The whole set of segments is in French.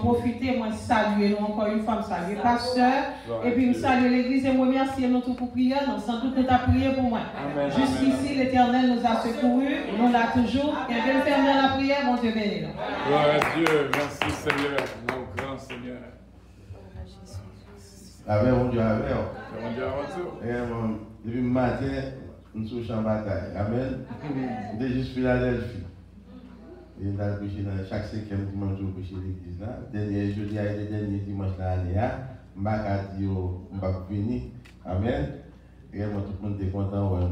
profiter, moi saluer nous encore une fois, saluer pasteur, et puis me saluer l'église et moi remercier nous tous pour prier, sans doute nous avons prié pour moi. Jusqu'ici, l'Éternel nous a secourus, nous l'a toujours, et bien faire dans la prière, mon Dieu béni. Gloire à Dieu, merci Seigneur, mon grand Seigneur. Amen, mon Dieu, amen. Mon Dieu, avant depuis le matin, nous sommes en bataille. Amen. C'était juste Philadelphie. Et nous avons prêché dans chaque 5e dimanche, nous prêché l'église là. Dernier jeudi, le dernier dimanche de l'année, je ne vais pas dire, je ne vais pas venir. Amen. Et tout le monde est content, ouais.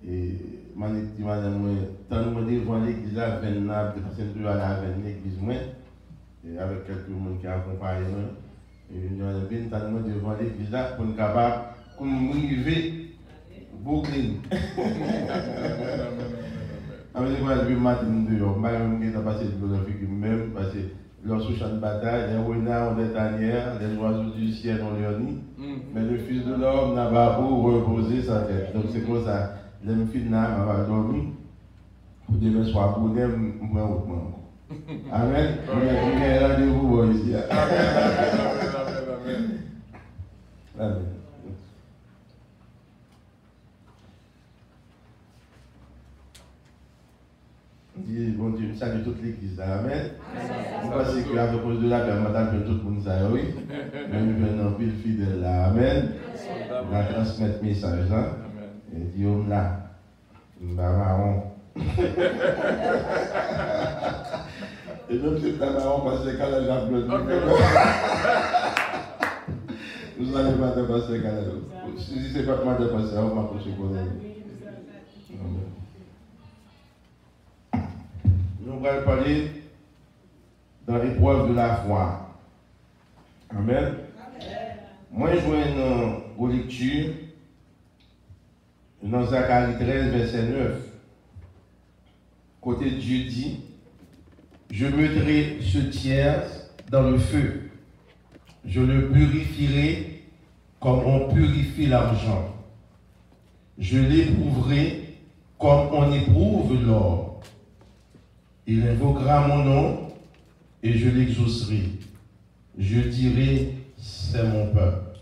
Et madame, tant que je devant l'église là, je vais passer à l'église, avec quelques personnes qui accompagnent. Et nous avons bien tant que devant l'église là, pour nous capable, pour nous arriver, boucler. Avec les voix du matin, je vais passer de la figure même, parce que lorsque champ de bataille, les renards ont des tanières, les oiseaux du ciel ont leur nid, mais le Fils de l'homme n'a pas pour reposer sa tête. Donc c'est comme ça, les filles n'ont dormi, pour demain soir, pour demain, moi, autrement. Amen. On a rendez-vous ici. Amen. Amen. Bon Dieu, salue toute l'église. Amen. Vous pensez que à cause de la paix, madame, tout le monde ça, oui. Mais nous venons pile fidèle là. Amen. On va transmettre le message là. Et Dieu là. Marron. Et même si c'est marron, parce que quand j'applaudis. Vous allez pas dépasser quand même. Si c'est pas moi dépasser, on va coucher pour nous. Nous allons parler dans l'épreuve de la foi. Amen. Moi, je vois une lecture dans Zacharie 13, verset 9. Côté Dieu dit, je mettrai ce tiers dans le feu. Je le purifierai comme on purifie l'argent. Je l'éprouverai comme on éprouve l'or. Il invoquera mon nom et je l'exaucerai. Je dirai, c'est mon peuple.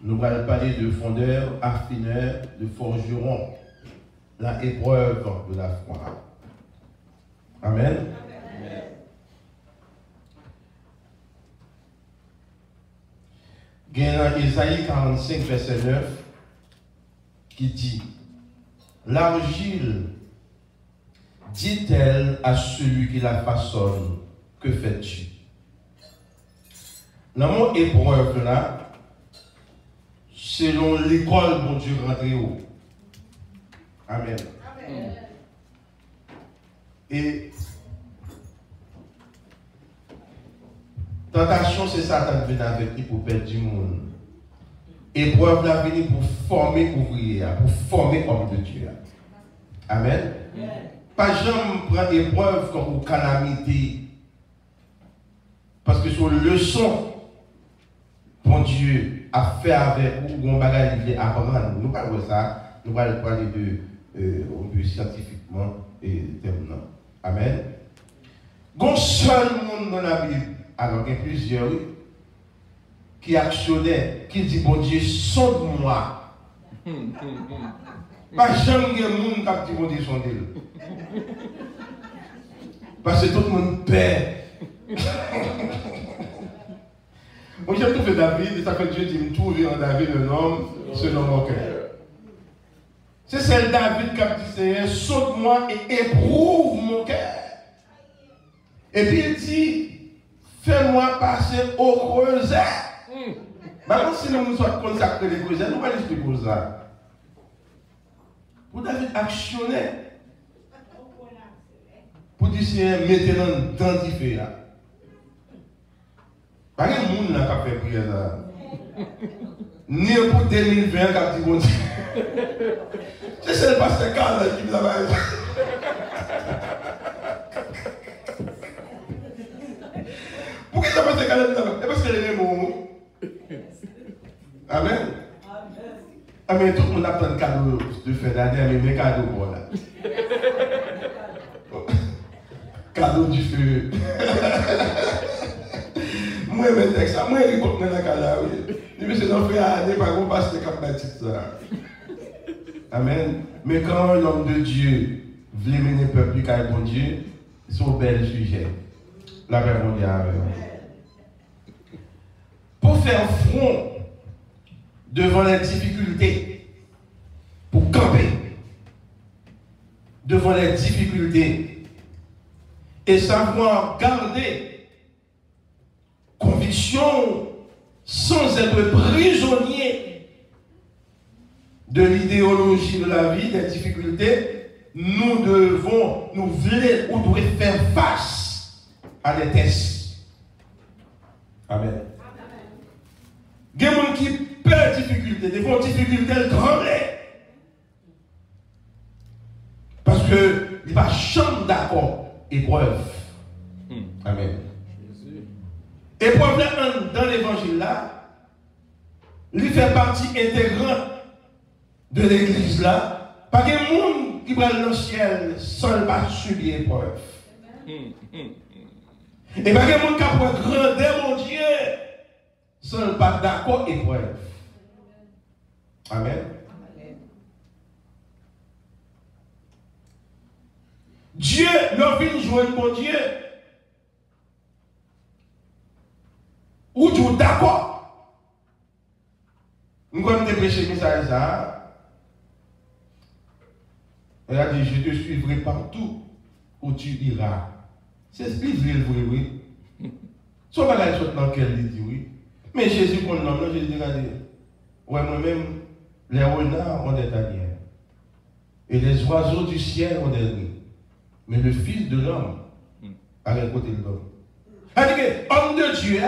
Nous allons parler de fondeur, affineur, de forgeron. La épreuve de la foi. Amen. Amen. Il y a dans Isaïe 45, verset 9, qui dit, l'argile dit-elle à celui qui la façonne, que fais-tu? Dans mon épreuve là, selon l'école dont Dieu rentré haut. Amen. Amen. Et tentation, c'est Satan qui vient avec lui pour perdre du monde. Épreuve là venir pour former ouvrier, pour former homme de Dieu. Amen. Amen. Pas jamais prendre épreuve comme une calamité. Parce que c'est une leçon bon Dieu a fait avec vous, on va apprendre. Nous parlons de ça, nous allons parler de scientifiquement et terminant. Amen. Il y a un seul monde dans la Bible, alors il y a plusieurs qui actionnaient, qui dit bon Dieu, sonde-moi. Pas jamais il y a un monde qui dit bon Dieu, sonde-le. Parce que tout le monde perd. Moi j'ai trouvé David, et ça fait Dieu dit me trouver en David un homme selon mon cœur. C'est celle David qui a dit Seigneur, saute-moi et éprouve mon cœur. Et puis il dit, fais-moi passer au creuset. Maintenant, si nous sommes consacrés les creusets, nous allons expliquer pour ça. Pour David actionner. Pour dire Seigneur, mettez-le dans l'idée là. Pas de monde là qui a fait prière là. Ni pour 2020 qui a dit bon Dieu. C'est le pasteur Carl qui me l'a dit. Pourquoi ça passe Carl là? Parce qu'elle est bon. Amen. Amen. Tout le monde a plein de cadeaux de fin d'année, mais mes cadeaux pour là. Cadeau du feu. même texte, moi, il compte dans la cala. Mais c'est dans frère, n'est pas qu'on passe le cap ça. Amen. Mais quand l'homme de Dieu veut mener le peuple du bon Dieu, c'est un bel sujet. La paix mondiale avec nous. Pour faire front devant les difficultés, pour camper devant les difficultés et savoir garder conviction sans être prisonnier de l'idéologie de la vie, des difficultés, nous voulons faire face à des tests. Amen. Il y a des gens qui perdent des difficultés, des fois difficultés grandes. Parce que il va jamais d'accord. Épreuve. Amen. Épreuve dans l'évangile là, il fait partie intégrante de l'église là. Pas qu'il y ait des gens qui prennent le ciel sans pas subir l'épreuve. Et pas qu'il y ait des gens qui apprennent grandeur mon Dieu sans pas d'accord épreuve. Amen. Dieu, leur vient jouer mon Dieu. Ou tu es d'accord? Nous avons prêché le message ça. Elle a dit, je te suivrai partout où tu iras. C'est ce qu'il veut, oui. Soit pas la chose dans laquelle il dit oui. Mais Jésus, pour le nom, Jésus a dit, ouais, moi-même, les renards ont des tanières. Et les oiseaux du ciel ont des nids. Mais le Fils de l'homme a un côté de l'homme. C'est-à-dire que l'homme de Dieu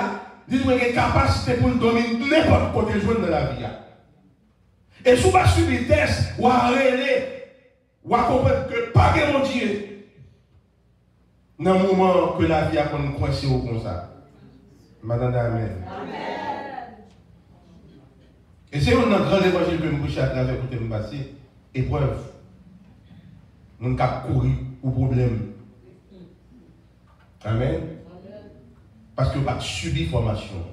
dit qu'il a une capacité pour dominer n'importe côté de la vie. Et si vous avez subi le test, vous avez comprendre que pas que mon Dieu, dans le moment que la vie a coincé au comme ça. Madame, amen. Et c'est un grand évangile que je à travers le temps passé. Épreuve. Nous avons couru au problème. Amen. Parce que vous n'avez pas subi formation.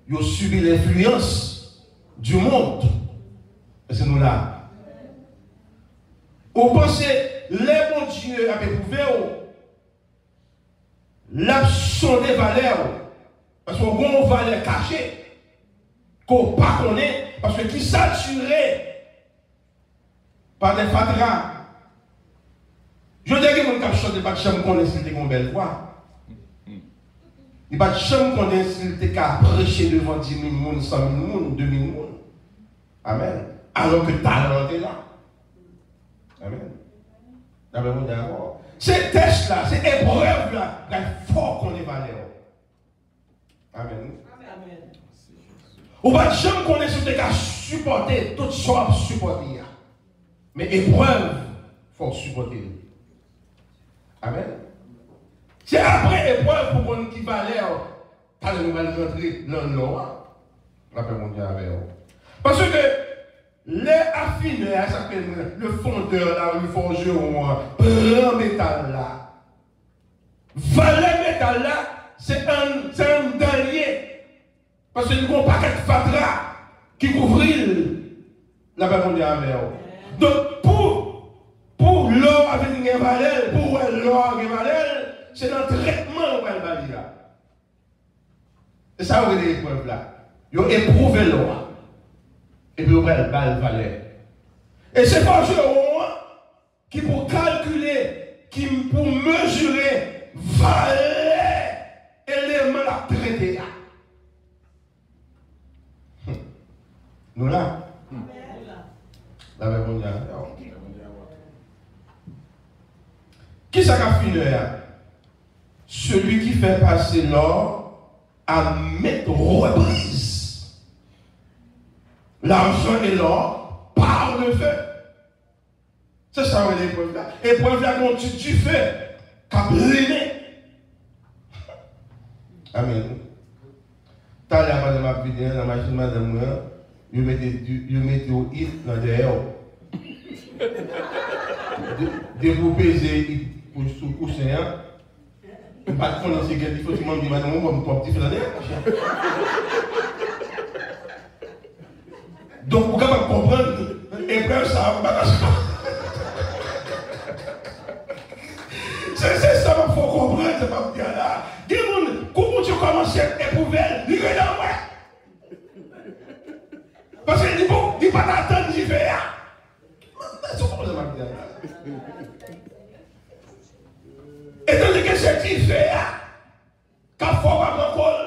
Vous avez subi l'influence du monde. Et c'est nous là. Vous pensez, les bons Dieu a éprouvé, l'absence des valeurs. Parce qu'on a une valeur cachée. Qu'on ne pas connaît. Parce que qui saturé par des fatras. Je dis que mon cap chante, il pas de chambre qu'on est une belle voix. Il pas de chambre qu'on est qu'à prêcher devant 10 000 personnes, 100 000 personnes, 2 000 personnes. Amen. Alors que talent est là. Amen. D'accord. Ces tests là, ces épreuves là, il faut qu'on ait valeur. Amen. On va de chambre qu'on est sur des cas supporter, toutes sortes supporter. Mais épreuve, il faut supporter. Amen. C'est après épreuve pour qu'on qui valeur, quand nous allons rentrer dans le Loi. La paix mondiale avec vous. Parce que les affineurs, ça s'appelle le fondeur, là, le forgeur, prend métal là. Valet métal là, c'est un denier. Parce que nous avons un paquet de fatra qui couvre la paix mondiale avec vous. Donc, pour l'or avec une valeur, pour l'or avec une valeur, c'est dans le traitement où elle va dire là. Et ça, vous avez des épreuves là. Ils ont éprouvé l'or. Et puis, vous avez une valeur. Et c'est pas moi qui pour calculer, qui pour mesurer valeur, élément à traiter. Nous là. La paix mondiale. Qui ça qu'a fini là? Celui qui fait passer l'or à mettre reprise. L'argent et l'or par le feu. C'est ça l'épreuve là. L'épreuve là qu'on tue du feu, qu'a brûlé. Amen. T'as l'air de ma vidéo dans la machine madame moi, vous mettez au hit dans derrière. De vous peser pour sous coussin. Je ne sais pas prononcer quel il faut que tu m'en dises, madame, moi, mon petit frère. Donc, vous pouvez comprendre, épreuve, ça va pas. C'est ça qu'il faut comprendre, c'est pas bien là. Dis-moi, comment tu commences à éprouver, il est là, ouais. Parce qu'il dit, bon, il ne pas t'attendre, il fait là. C'est ça que je bien là. Et dans lequel c'est qu'il fait là, quand il faut avoir un col,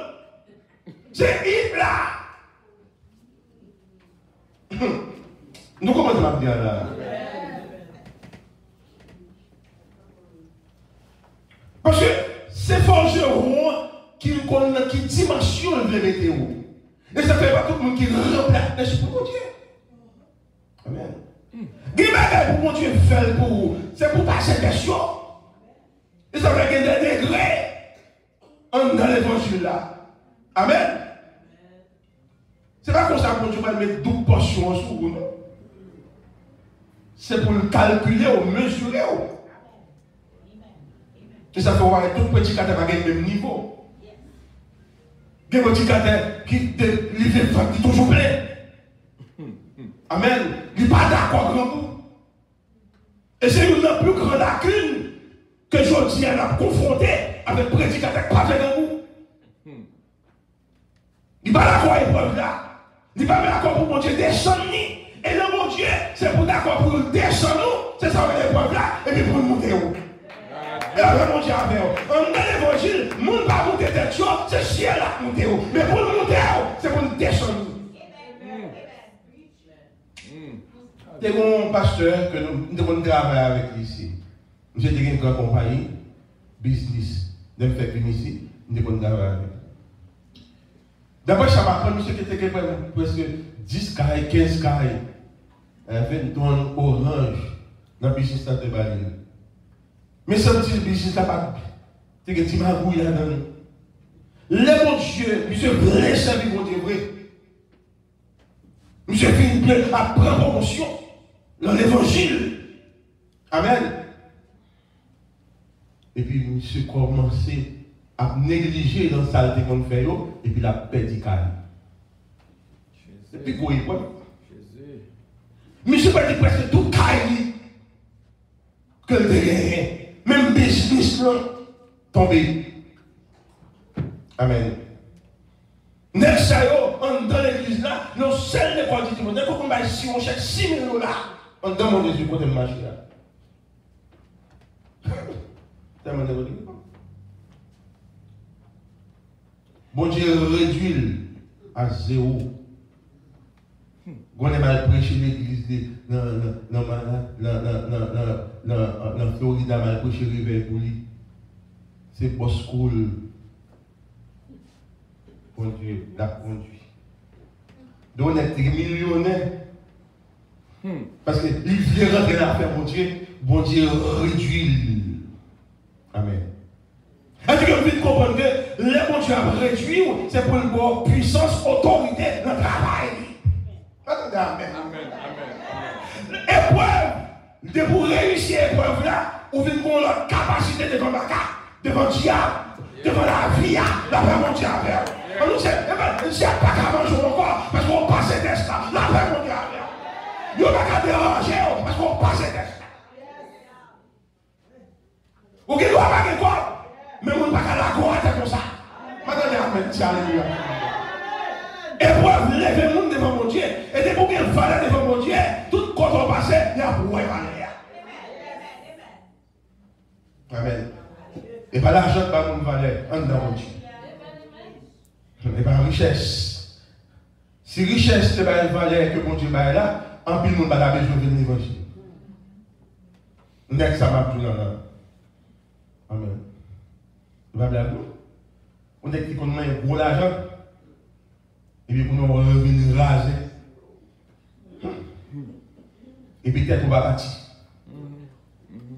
c'est il là. Nous commençons à bien là. Parce que c'est forgeron qui dimensionne le météo. Et ça fait pas tout le monde qui remplace l'esprit pour Dieu. Amen. Dis-moi pour mon Dieu fait pour vous, c'est pour passer des choses. Et ça fait qu'il y a des degrés dans l'évangile là. Amen. C'est pas comme ça que Dieu va mettre 12 portions sur vous, non? C'est pour le calculer ou mesurer. Et ça fait voir que tout petit cadre n'a pas le même niveau. Il y a un petit cadre qui est toujours plein. Amen. Il n'est pas d'accord avec vous. Et c'est une plus grande lacune que je dis à confronter avec le prédicateur qui n'est pas avec vous. Il n'est pas d'accord avec l'épreuve là. Il n'est pas d'accord pour mon Dieu descendre. Et le mon Dieu, c'est pour d'accord pour nous descendre. C'est ça l'épreuve là. Et puis pour nous monter où. Et après mon Dieu avec vous. Dans l'évangile, le monde ne va pas monter tête chaud, c'est le ciel là monter où. Mais pour nous monter où, c'est pour nous descendre. C'est mon pasteur que nous devons travailler avec lui ici. J'ai dit une grande compagnie, business, de me faire venir ici, nous devons travailler avec lui. D'abord, ça m'a pris, monsieur qui était presque 10 cailles, 15 cailles, 20 tonnes orange dans le business de Bali. Mais ce petit business là, pas c'est que tu m'as bouillé là-dedans. Le bon Dieu, monsieur voulait servir mon Dieu vrai. Monsieur fait à prendre promotion dans l'évangile. Amen. Et puis, monsieur commençait à négliger dans la saleté qu'on fait, et puis la perdu calme. Et puis, quoi, monsieur pas dit presque tout caille que le terrain, même business là, tombé. Amen. Next dans l'église là, nous seuls les quoi dit, dès qu'on va ici, on cherche 6 000 $, on demande Jésus côté de marché là. Bon Dieu réduit à zéro. On est mal prêché l'église dans Floride, mal prêché réveil pour lui. C'est boss school. Bon Dieu l'a conduit. Donc on est millionnaire. Parce que il vient rentrer dans l'affaire, bon Dieu réduit. Amen. Est-ce que vous comprenez que le bon Dieu a réduit, c'est pour une bonne puissance, autorité dans le travail. Attendez, amen. Épreuve, pour réussir l'épreuve là, vous venez pour la capacité devant la carte, devant le diable, devant la vie, la paix mondiale. On nous dit, il n'y a pas qu'à manger encore, parce qu'on passe des tests là, la paix mondiale. Il n'y a pas qu'à déranger, parce qu'on passe des tests. Ou qui doit pas de quoi, mais on ne peut pas la croire comme ça. Madame, amen, alléluia. Épreuve, levez le monde devant mon Dieu, et dès pour qu'il valeur devant mon Dieu, tout quand on passe, il y a pour valeur. Amen. Et pas l'argent de pas mon valeur, en dedans mon Dieu. Et pas richesse. Si richesse, c'est pas une valeur que mon Dieu va là, en plus, le monde va la besoin de l'évangile. N'est-ce ça m'a dit là. Amen. On va blaguer. On est qui qu'on a un gros argent. Et puis pour nous revenir raser. Et puis peut-être on va partir.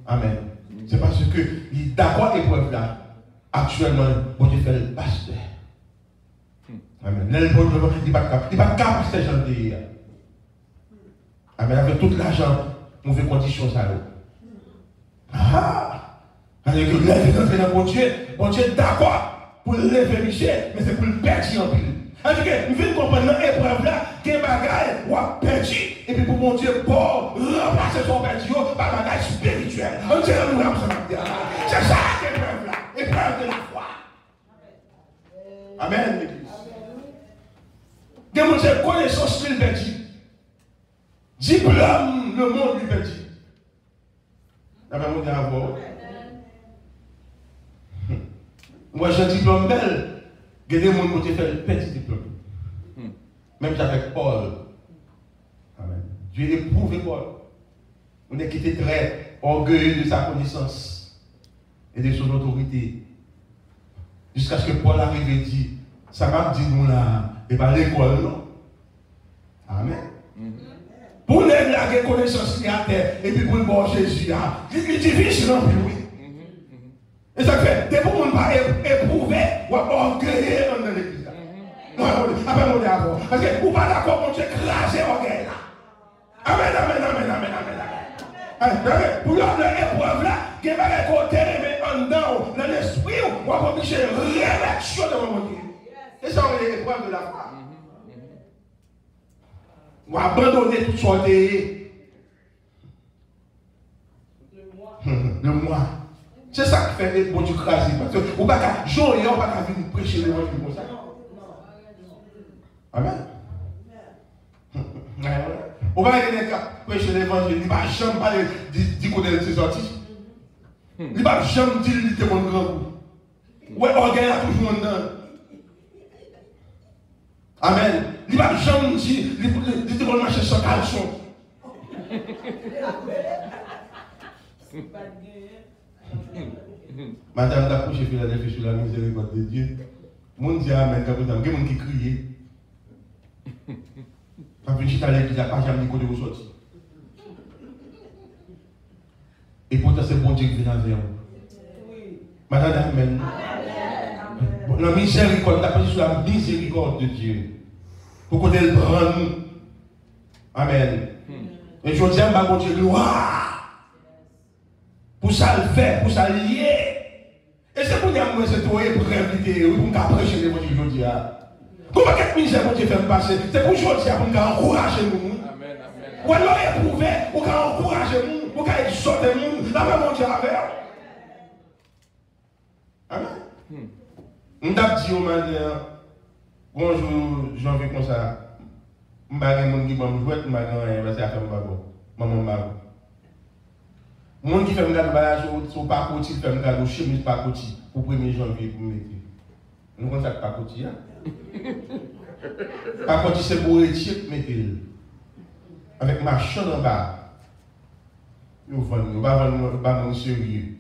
Amen. C'est parce que il est d'accord épreuve là. Actuellement, bon Dieu fait le pasteur. Amen. Il n'est pas capable de faire ce genre. Amen. Avec tout l'argent, on fait condition ça. Ah! C'est-à-dire que lever d'entrer dans mon Dieu est d'accord pour lever Michel, mais c'est pour le perdre en pile. C'est-à-dire que nous venons comprendre dans l'épreuve là, qu'il y a un bagage ou a perdu, et puis pour mon Dieu, pour remplacer son perdu par un bagage spirituel. On dit nous là, c'est ça l'épreuve là, l'épreuve de la foi. Amen, l'église. Que mon Dieu connaissance qu'il perdu. Diplôme, le monde lui perdu. Amen, mon Dieu, à vous. Moi, j'ai un diplôme belle. Il y a des gens qui ont fait le petit diplôme. Même avec Paul. Amen. Dieu a éprouvé Paul. On est quitté très orgueilleux de sa connaissance et de son autorité. Jusqu'à ce que Paul arrive et dit, ça m'a dit nous là, et pas l'école, non. Amen. Pour les là qui connaissance à terre, et puis pour le bon Jésus, c'est difficile, non, oui. Et ça fait, des gens ne pas éprouver ou orgueilleux dans l'église. Après, on est d'accord. Parce que vous n'êtes pas d'accord, on écraser l'orgueil là. Amen, amen, amen, amen, amen. Pour l'épreuve là, qui va être côté, mais en dedans, dans l'esprit, on va obligé de remettre chaud devant mon Dieu. C'est ça, l'épreuve de la foi. On va abandonner toute sorte de moi. C'est ça qui fait les bon Dieu craser. Parce que vous ne pouvez pas Jean et on ne peut pas venir prêcher l'évangile comme ça. Amen. On va venir prêcher l'évangile. Il ne va jamais parler du côté de ses sorties. Il ne va jamais dire qu'il était mon grand coup. Ouais, orgueil a toujours un dedans. Amen. Il ne va jamais dire qu'il était mon marché sans caleçon. Madame d'approche Philadelphie sur la miséricorde de Dieu. Mon Dieu, amen, quand vous avez des gens qui crient. Quand vous êtes à l'église, il n'y a pas jamais de côté où sortir. Et pourtant, c'est bon Dieu qui vient vers vous. Madame, amen. La miséricorde, d'approcher sur la miséricorde de Dieu. Pour qu'on le prenne. Amen. Et je dis à mon Dieu, gloire. Pour ça le faire, pour ça le lier. Et c'est pour dire que c'est toi pour inviter, pour prêcher l'évangile aujourd'hui. Comment cette misère pour Dieu fait passer? C'est pour aujourd'hui pour encourager nous. Ou alors éprouver, pour encourager nous, pour exhorter nous, la même mon Dieu avec. Amen. On a dit au matin, bonjour, j'en vais comme ça. Je ne vais pas me dire que je vais me faire maman. Les gens qui font un voyage sur Pakoti, font un cadeau chemise Pakoti pour 1er janvier pour mettre. Nous connaissons ça Pakoti. Pakoti c'est pour retirer mettre. Avec ma chambre en bas. Nous vendons, nous ne pas vendre sérieux.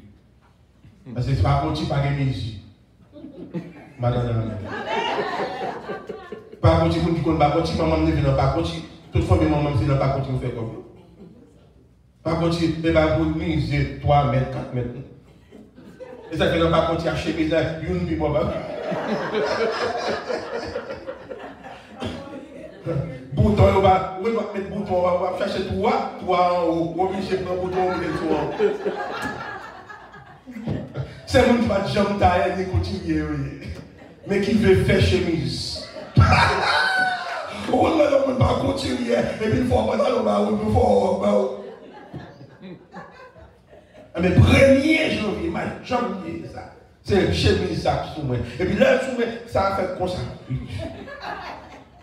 Parce que Pakoti pas de musique. Madame. Pakoti, vous qui connaissez Pakoti, maman me vient dans Pakoti. Toutefois, maman me dit dans Pakoti, vous faites comme ça. Par contre, il ne va pas vous miser 3 mètres, 4 mètres. Et ça fait pas continuer à chemise, une vie, bon, bouton, on va mettre bouton, on va chercher 3 en haut, on va obligé de prendre bouton, on va mettre 3 en haut. C'est mon qui va jamais tailler, continuer, mais qui veut faire chemise. On ne va pas continuer, et puis il faut avoir mais 1er janvier, janvier, ça. C'est chemise ça sous moi. Et puis là, sous moi, ça a fait comme ça.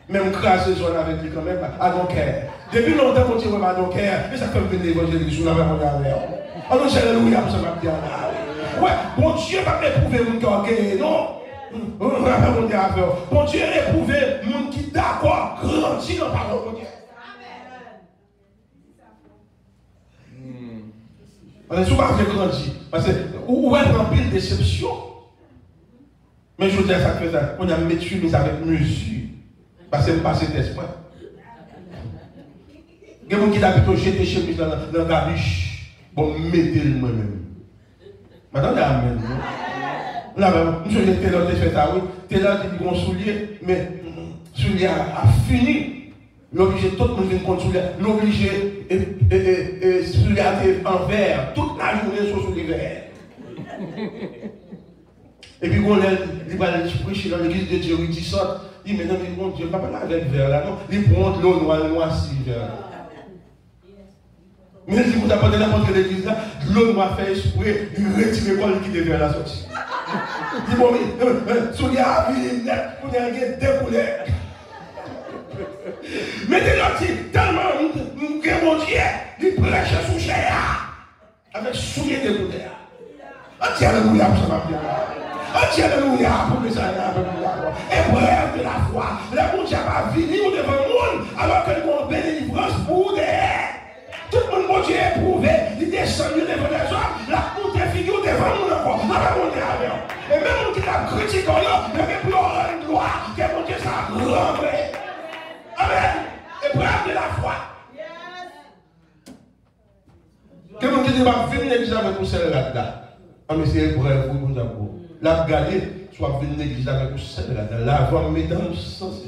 Même crasse zone avec lui quand même, à ton cœur. Depuis longtemps, on tire à ton cœur, et ça fait venir l'évangile sous la main de la mer. Alors, j'ai alléluia pour ça, ma bien. Ouais, bon Dieu va éprouver mon cœur, non? Bon Dieu va éprouver mon qui d'accord, grandit dans la parole de Dieu. On est souvent fait grandir. Parce que, où est en pile déception? Mais je veux dire, ça fait ça. On a mis chemise avec mesure. Parce que c'est pas cet esprit. Il y a des gens qui d'habitude jeter chemise dans la gabiche. Bon, mettez-le moi-même. Madame, amen. Là, je vais te là, fait ça, oui. Tu es là, tu dis qu'on soulier, mais soulier a fini. L'obligé, tout le monde vient contre soulier. L'obligé, soulier en verre. Toute la journée, sur soulier vert. Et puis, quand il va prêcher dans l'église de Dieu, il dit ça. Il dit, mais non, mais bon Dieu, pas parler avec verre là, non. Il prend de l'eau noire, si verre. Mais si vous apportez n'importe quelle église là, l'eau noire fait exprès, il retire le col qui devait la sortie. Il dit, bon, mais, soulier à vie, net, pour y avoir des couleurs. Mettez-le tellement, que mon Dieu, il prêche sous chair, avec soulier de couleurs. Alléluia, pour ça va alléluia, pour que ça aille. Épreuve de la foi. Le monde va venir devant le monde alors que nous avons une délivrance pour derrière. Tout le monde, mon Dieu, est éprouvé. Il descend devant les hommes. La honte est figure devant nous encore. Et même on qui a critiqué, il y a plus de gloire que mon Dieu s'est rentré. Amen. Épreuve de la foi. Que mon Dieu va venir l'église avec nous, c'est là-dedans. Ah, mais c'est épreuve pour nous avoir. La galée, soit venir l'église avec nous, c'est là-dedans. La voix mettant sens.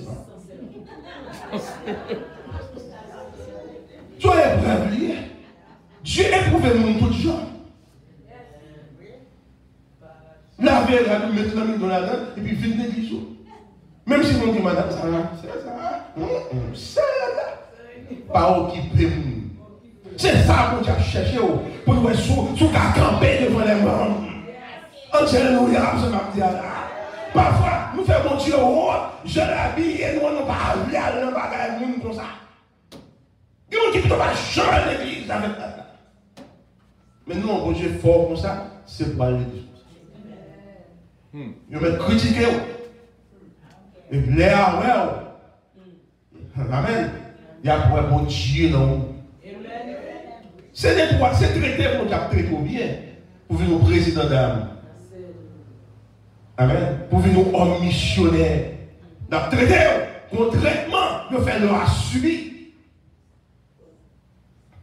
Soyez épreuve lié. Dieu éprouve le monde tout genre. La veille, elle nous mettre l'ami dans la dent et puis venir l'église. Même si mon dit, madame, ça va, c'est là. Pas occuper nous. C'est ça qu'on a cherché pour nous sous camper devant les membres. Alléluia, ça m'a dit là. Parfois, nous faisons mon Dieu je l'habille et nous n'avons pas aller dans le bagage comme ça. Il y a des gens qui ne peuvent pas changer l'église avec ça. Mais nous, on Dieu fort comme ça, c'est pas l'église. Ils vont critiquer. Et les amen. Il y a pour un bon Dieu dans nous. C'est des droits, c'est traité pour nous traiter bien. Pour venir au président d'âme. Amen. Pour venir au homme missionnaire. Nous traité pour traitement, nous faisons leur subir.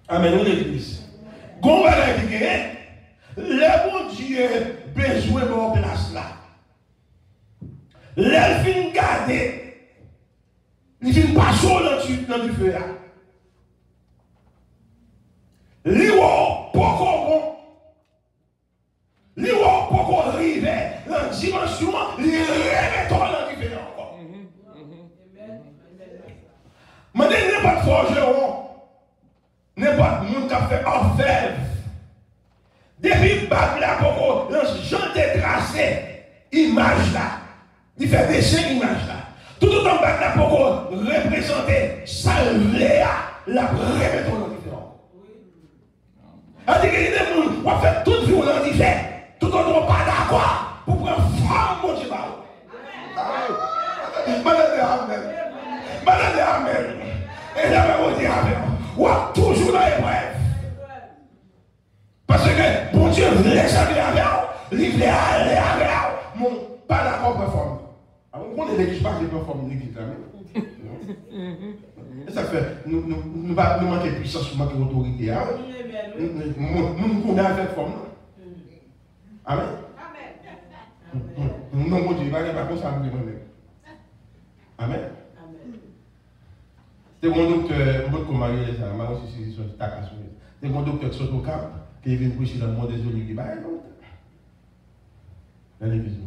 Amen. L'église. Comment va dire le bon Dieu besoin de leur place là. L'elfine garder. Il vient passer dans du feu là. L'Iwo poko bon. L'Iwo poko arrive dans dimension, il remet dans le différent encore. Mais n'importe forgeron, n'importe monde qui a fait orfèvre. Depuis bac là poko, j'en tracé image là. Il fait dessin image là. Tout autant bac là poko représenter ça la remettre dans le différent. C'est-à-dire qu'il y a des gens qui ont fait toute violence différente. Tout le monde pas d'accord pour prendre femme, mon Dieu. Amen. Amen. Et j'avais mon Dieu avec vous. Toujours dans l'épreuve. Parce que mon Dieu voulait s'habiller avec vous. Il voulait aller avec vous. Mon pas d'accord pour forme. On est l'église, pas de performe l'église. Et ça fait, nous manquons de puissance, nous manquons d'autorité. Nous connaissons avec forme. Amen. Non, mon Dieu, il va y avoir comme ça. Amen. C'est mon docteur, mon docteur, c'est mon docteur qui au cap, qui vient prêcher dans le monde des oliviers. Dans l'église.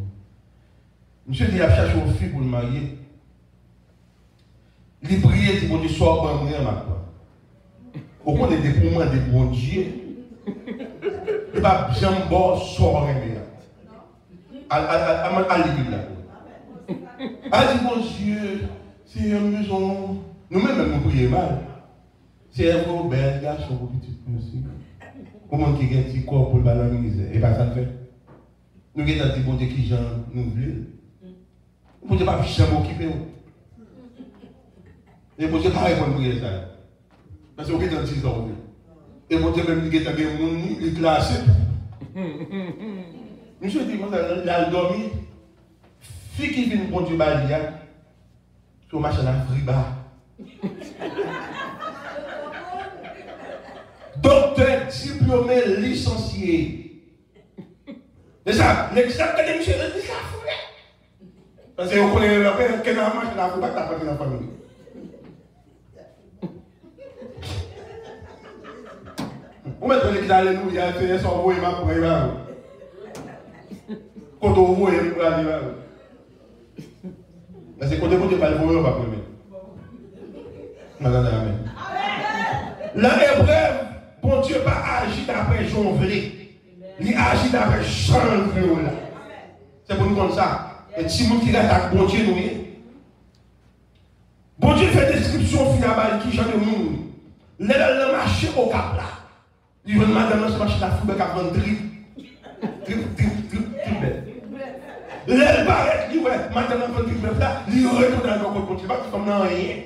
Monsieur dit, il a cherché une fille pour le marier. Il priait, il dit, sois bon, moi, ma. Au point de déploiement de bon Dieu, il ne va pas bien bon, soir, rien. À l'église là. A dit, bon Dieu, c'est une maison. Nous-mêmes, nous prions mal. C'est un beau bel garçon, pour petit aussi. Comment qui a un petit corps pour le bananiser? Et pas ça le fait. Nous avons dit, bon Dieu, qui j'en nous voulons. Bon Dieu, pas jamais occupé. Et bon Dieu, pas répondre pour ça. Parce que vous êtes dans 10 ans. Et bon Dieu, même si vous êtes dans le monde, il est classé. Monsieur dit, il a dormi. Fille qui vient pour Dieu, sur machin à friba. Docteur diplômé licencié. C'est ça, l'examen académique, c'est ça. Parce que vous connaissez la paix, qu'elle a marché dans la friba, t'as pas de la famille. Vous mettez l'église, alléluia, c'est son beau, il m'a pris. Quand on voit, il va aller. Mais c'est quand on ne va pas le voir, on va pas le mettre. Amen. L'épreuve, bon Dieu pas agir d'après Jean vrai. Il agit d'après Jean vrai. C'est pour nous comme ça. Et si nous qui attaque, bon Dieu nous. Bon Dieu fait description finale qui j'en ai monde. Le marché au cap là. Il veut madame ce marché la foule qui a vendu trip belle. Le barrette dit ouais, madame a vendu trip là, il retourne dans le compte, il va comme non rien.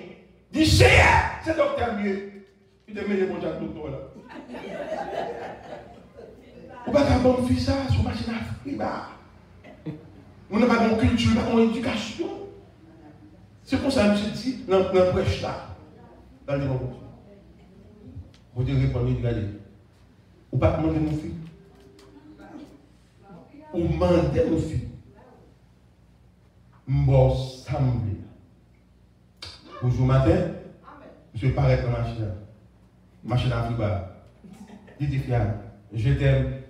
Dit c'est docteur mieux. Il te met les bons gens docteur là. On va pas bon faire ça sur marché d'Afrique là. On n'a pas de culture, pas d'éducation. C'est pour ça que je dis dans le prêche là, dans les moments. Vous devez répondre, regardez. Ou pas demander mon fils. Ou demander mon fils. M'bon samedi. Bonjour matin. Je vais paraître dans la machine. Machine à fribar. Dites fiable. Je t'aime.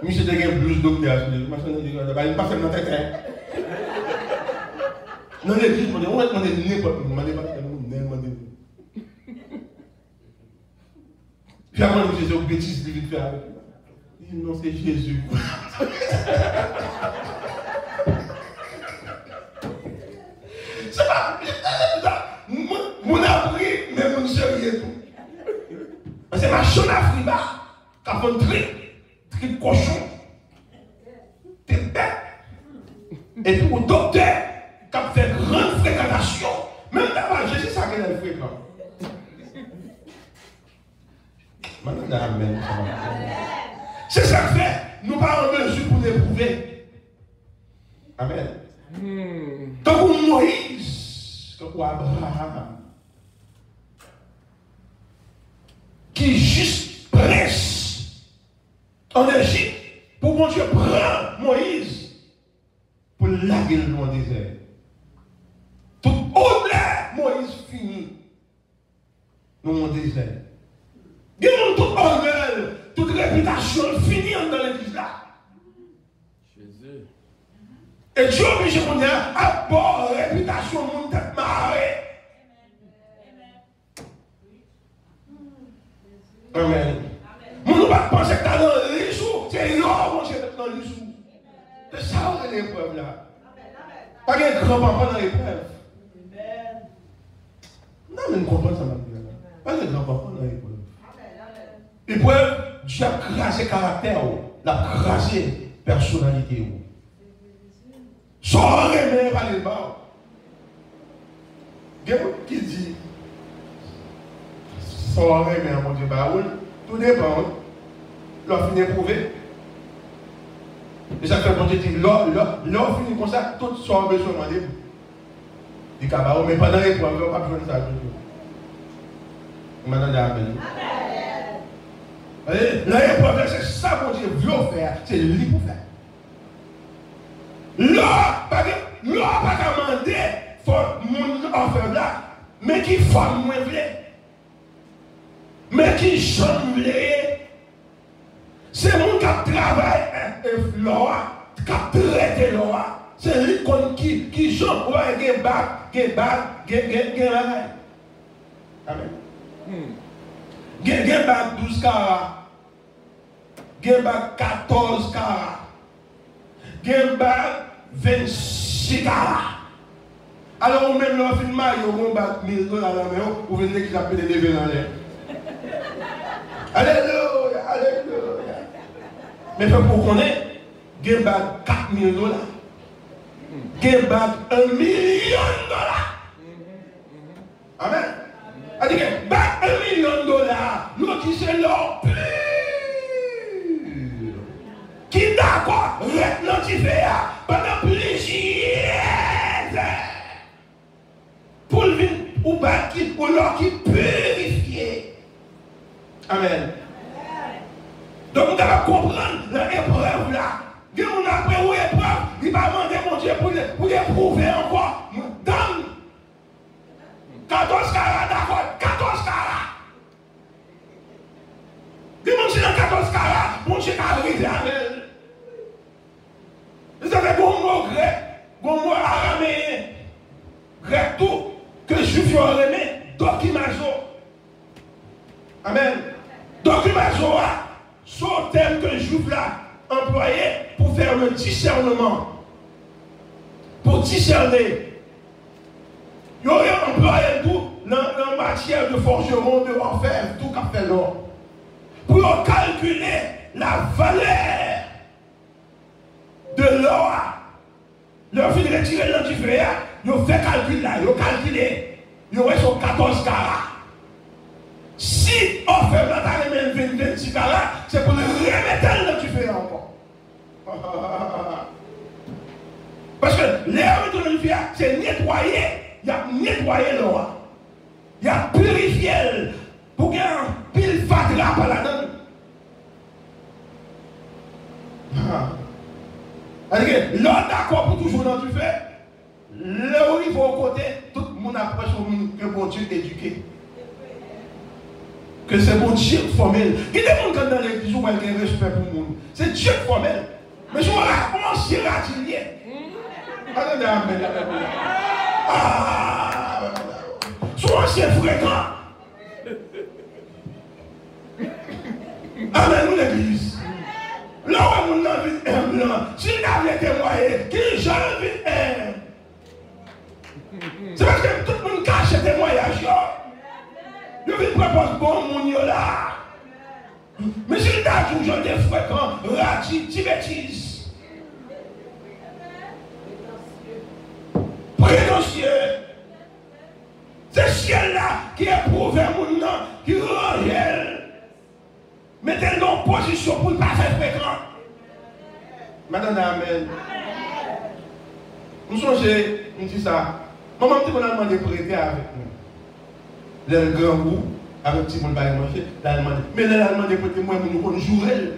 Monsieur de gain plus docteur. Machine de gain. Il ne passe pas dans ta tête. Non, l'église, on va demander n'importe quoi. Puis après, Jésus, une bêtise, il vite faire avec lui. Il dit non, c'est Jésus. C'est pas. Mon appris, mais mon sérieux tout. C'est ma chaîne à friba qui a fait un tri cochon. T'es bête. Et puis au docteur qui a fait grande fréquentation. Même d'abord, Jésus, ça qui est fréquent. Amen. C'est ça que fait. Nous pas en mesure pour l'éprouver. Amen. Comme pour Moïse, comme pour Abraham, qui juste presse en Égypte pour mon Dieu prendre Moïse pour laguer le long désert. Tout au-delà, Moïse finit dans mon désert. Il y a tout honneur, toute réputation finie dans l'église là. Jésus. Et Dieu oblige qu'on ait à bord réputation, mon tête marée. Amen. Mon ne pas penser que tu as dans les jours, c'est l'or, mon Dieu, dans les jours. C'est ça, on est l'épreuve là. Pas qu'un grand-papa dans l'épreuve. Non, mais nous comprenons ça maintenant. Pas qu'un grand-papa dans l'épreuve. L'épreuve, Dieu a crasé le caractère, la crasé la personnalité. Sans remettre par les bas. Il y a qui dit, sans remettre, mon Dieu, tout dépend. L'on finit éprouvé. Et ça fait, mon Dieu, dit, l'on finit comme ça, tout soit besoin de demander. Du cabaret, mais pendant l'épreuve, on n'a pas besoin de ça. Maintenant, amen. L'épreuve, c'est ça que Dieu veut faire, c'est lui pour faire. Là, pas demander, il faut mon offre là, mais qui forme moins vrai, mais qui j'aime vrai. C'est mon qui travaille et Loi, qui traite Loi. C'est lui qui j'aime pour avoir un bac. Amen. Gen bac 12 carats. Gen bac 14 carats. Gen bac 26 carats. Alors, on met le film, on bac 1000 $ à la main, vous venez qu'ils appellent les lever dans l'air. Alléluia, alléluia. Mais pour qu'on ait, gen bac 4000 $. Gen bac 1 million $. Amen. C'est-à-dire que 1 million $, l'autre qui c'est l'or pur. Qui d'accord, rectifier pendant plusieurs pour le vin ou bâti ou l'or qui purifié. Amen. Donc vous devez comprendre l'épreuve là. Quand on a pris une épreuve, il va demander mon Dieu pour éprouver encore. Dans 14 carats, d'accord, 14 carats. Dis-moi si dans 14 carats, employé pour faire le discernement. Pour discerner. Il y aurait employé tout dans matière de forgeron, de orfèvre, tout qu'a fait l'or. Pour calculer la valeur de l'or. Leur fin de retirer l'an du feu, ils ont fait calcul là, ils ont calculé. Ils ont sur 14 carats. Si on fait la même 26 carats, c'est pour le remettre l'an du feu encore. Parce que l'air de l'an du feu, c'est nettoyer. Il y a nettoyé l'or. Il y a purifié pour qu'il y ait un pile fatra par la donne. L'autre d'accord pour toujours dans du fait. Là où il faut au côté, tout le monde approche que bon Dieu éduqué. Que c'est bon Dieu formel. Il y a des gens qui dans l'église où il y a un respect pour le monde. C'est Dieu formel. Mais je vois comment c'est ratilier. Souvent c'est fréquent. Amen, nous l'église. Là où on a vu un blanc, s'il avait témoigné, qui j'en vu un. C'est parce que tout le monde cache ce témoignage. Je vais proposer bon monde là. Mais s'il t'a toujours des fréquents, radis, bêtises. Prétentieux. C'est ciel-là qui éprouve un monde qui rangelle. Mettez-le en position pour ne pas faire fréquent. Madame, amen. Nous songez, nous disons ça. Maman me dit qu'on a demandé de prêter avec nous. Le grand goût, avec petit monde va manger, mais elle a demandé de prêter moi, nous qu'on jouer.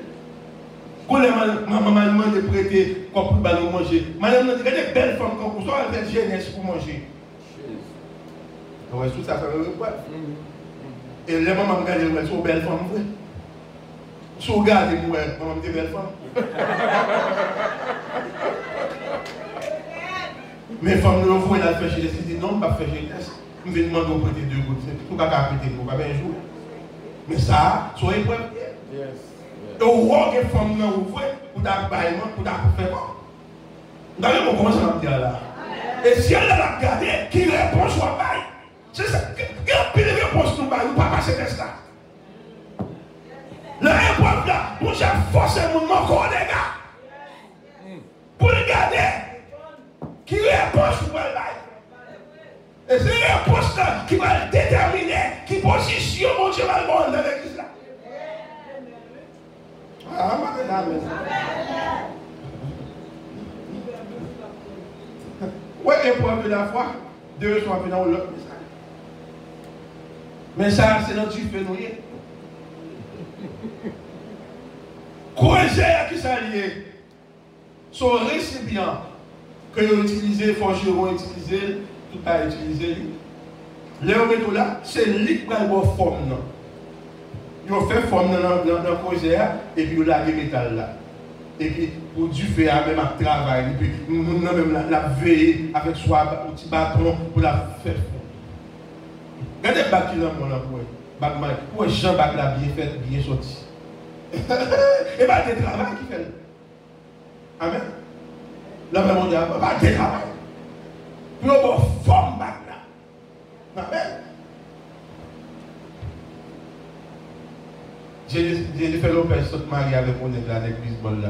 Quand maman m'a demandé de prêter quoi pour nous manger. Madame m'a dit que des belles femmes comme vous, elle fait jeunesse pour manger. Ouais, tout ça fait un repas. Et les mamans me regardent, c'est une belle femme, vrai. Si vous regardez, maman me dit belle femme. Mais femmes nous voient la faire jeunesse, ils disent non, pas faire jeunesse. Nous venons demander de prêter 2 gouttes, tout le monde a prêté, nous ne pouvons pas jouer. Mais ça, soyez prêts. Et vous voyez les femmes nous voient pour t'abbailler, pour faire quoi. Vous allez commencer à me dire là. Et si elle a regardé, qui répond soit bail. C'est ça. Quelle pile de réponse nous bail, nous ne pouvons pas passer test là. La réponse là, nous avons forcé mon encore les gars. Pour regarder. Qui répond sur le bail. Et c'est la réponse là qui va déterminer qui position mon Dieu va le monde dans l'église là. Amen. Oui, épreuve de la foi, deux sont venus dans l'autre message. Mais ça, c'est notre Dieu fénoïde. Croisez à qui ça lié. Son récipient que vous utilisez, forgeron utilisé, tout a utilisé. Le là, c'est lui qui va avoir forme. Ils ont fait forme dans le projet et puis ils ont lagé le métal là. Et puis pour du faire même un travail. Et puis nous avons même la veille avec soi, un petit bâton pour la faire. Regardez le bac qui l'a mon emploi. Pour Jean bac là bien fait, bien sorti. Et bien c'est le travail qui fait. Amen. Là même on dit, pas de travail. Puis on va forme bac là. Amen. J'ai fait l'opération saute Marie avec mon éclat avec baseball là.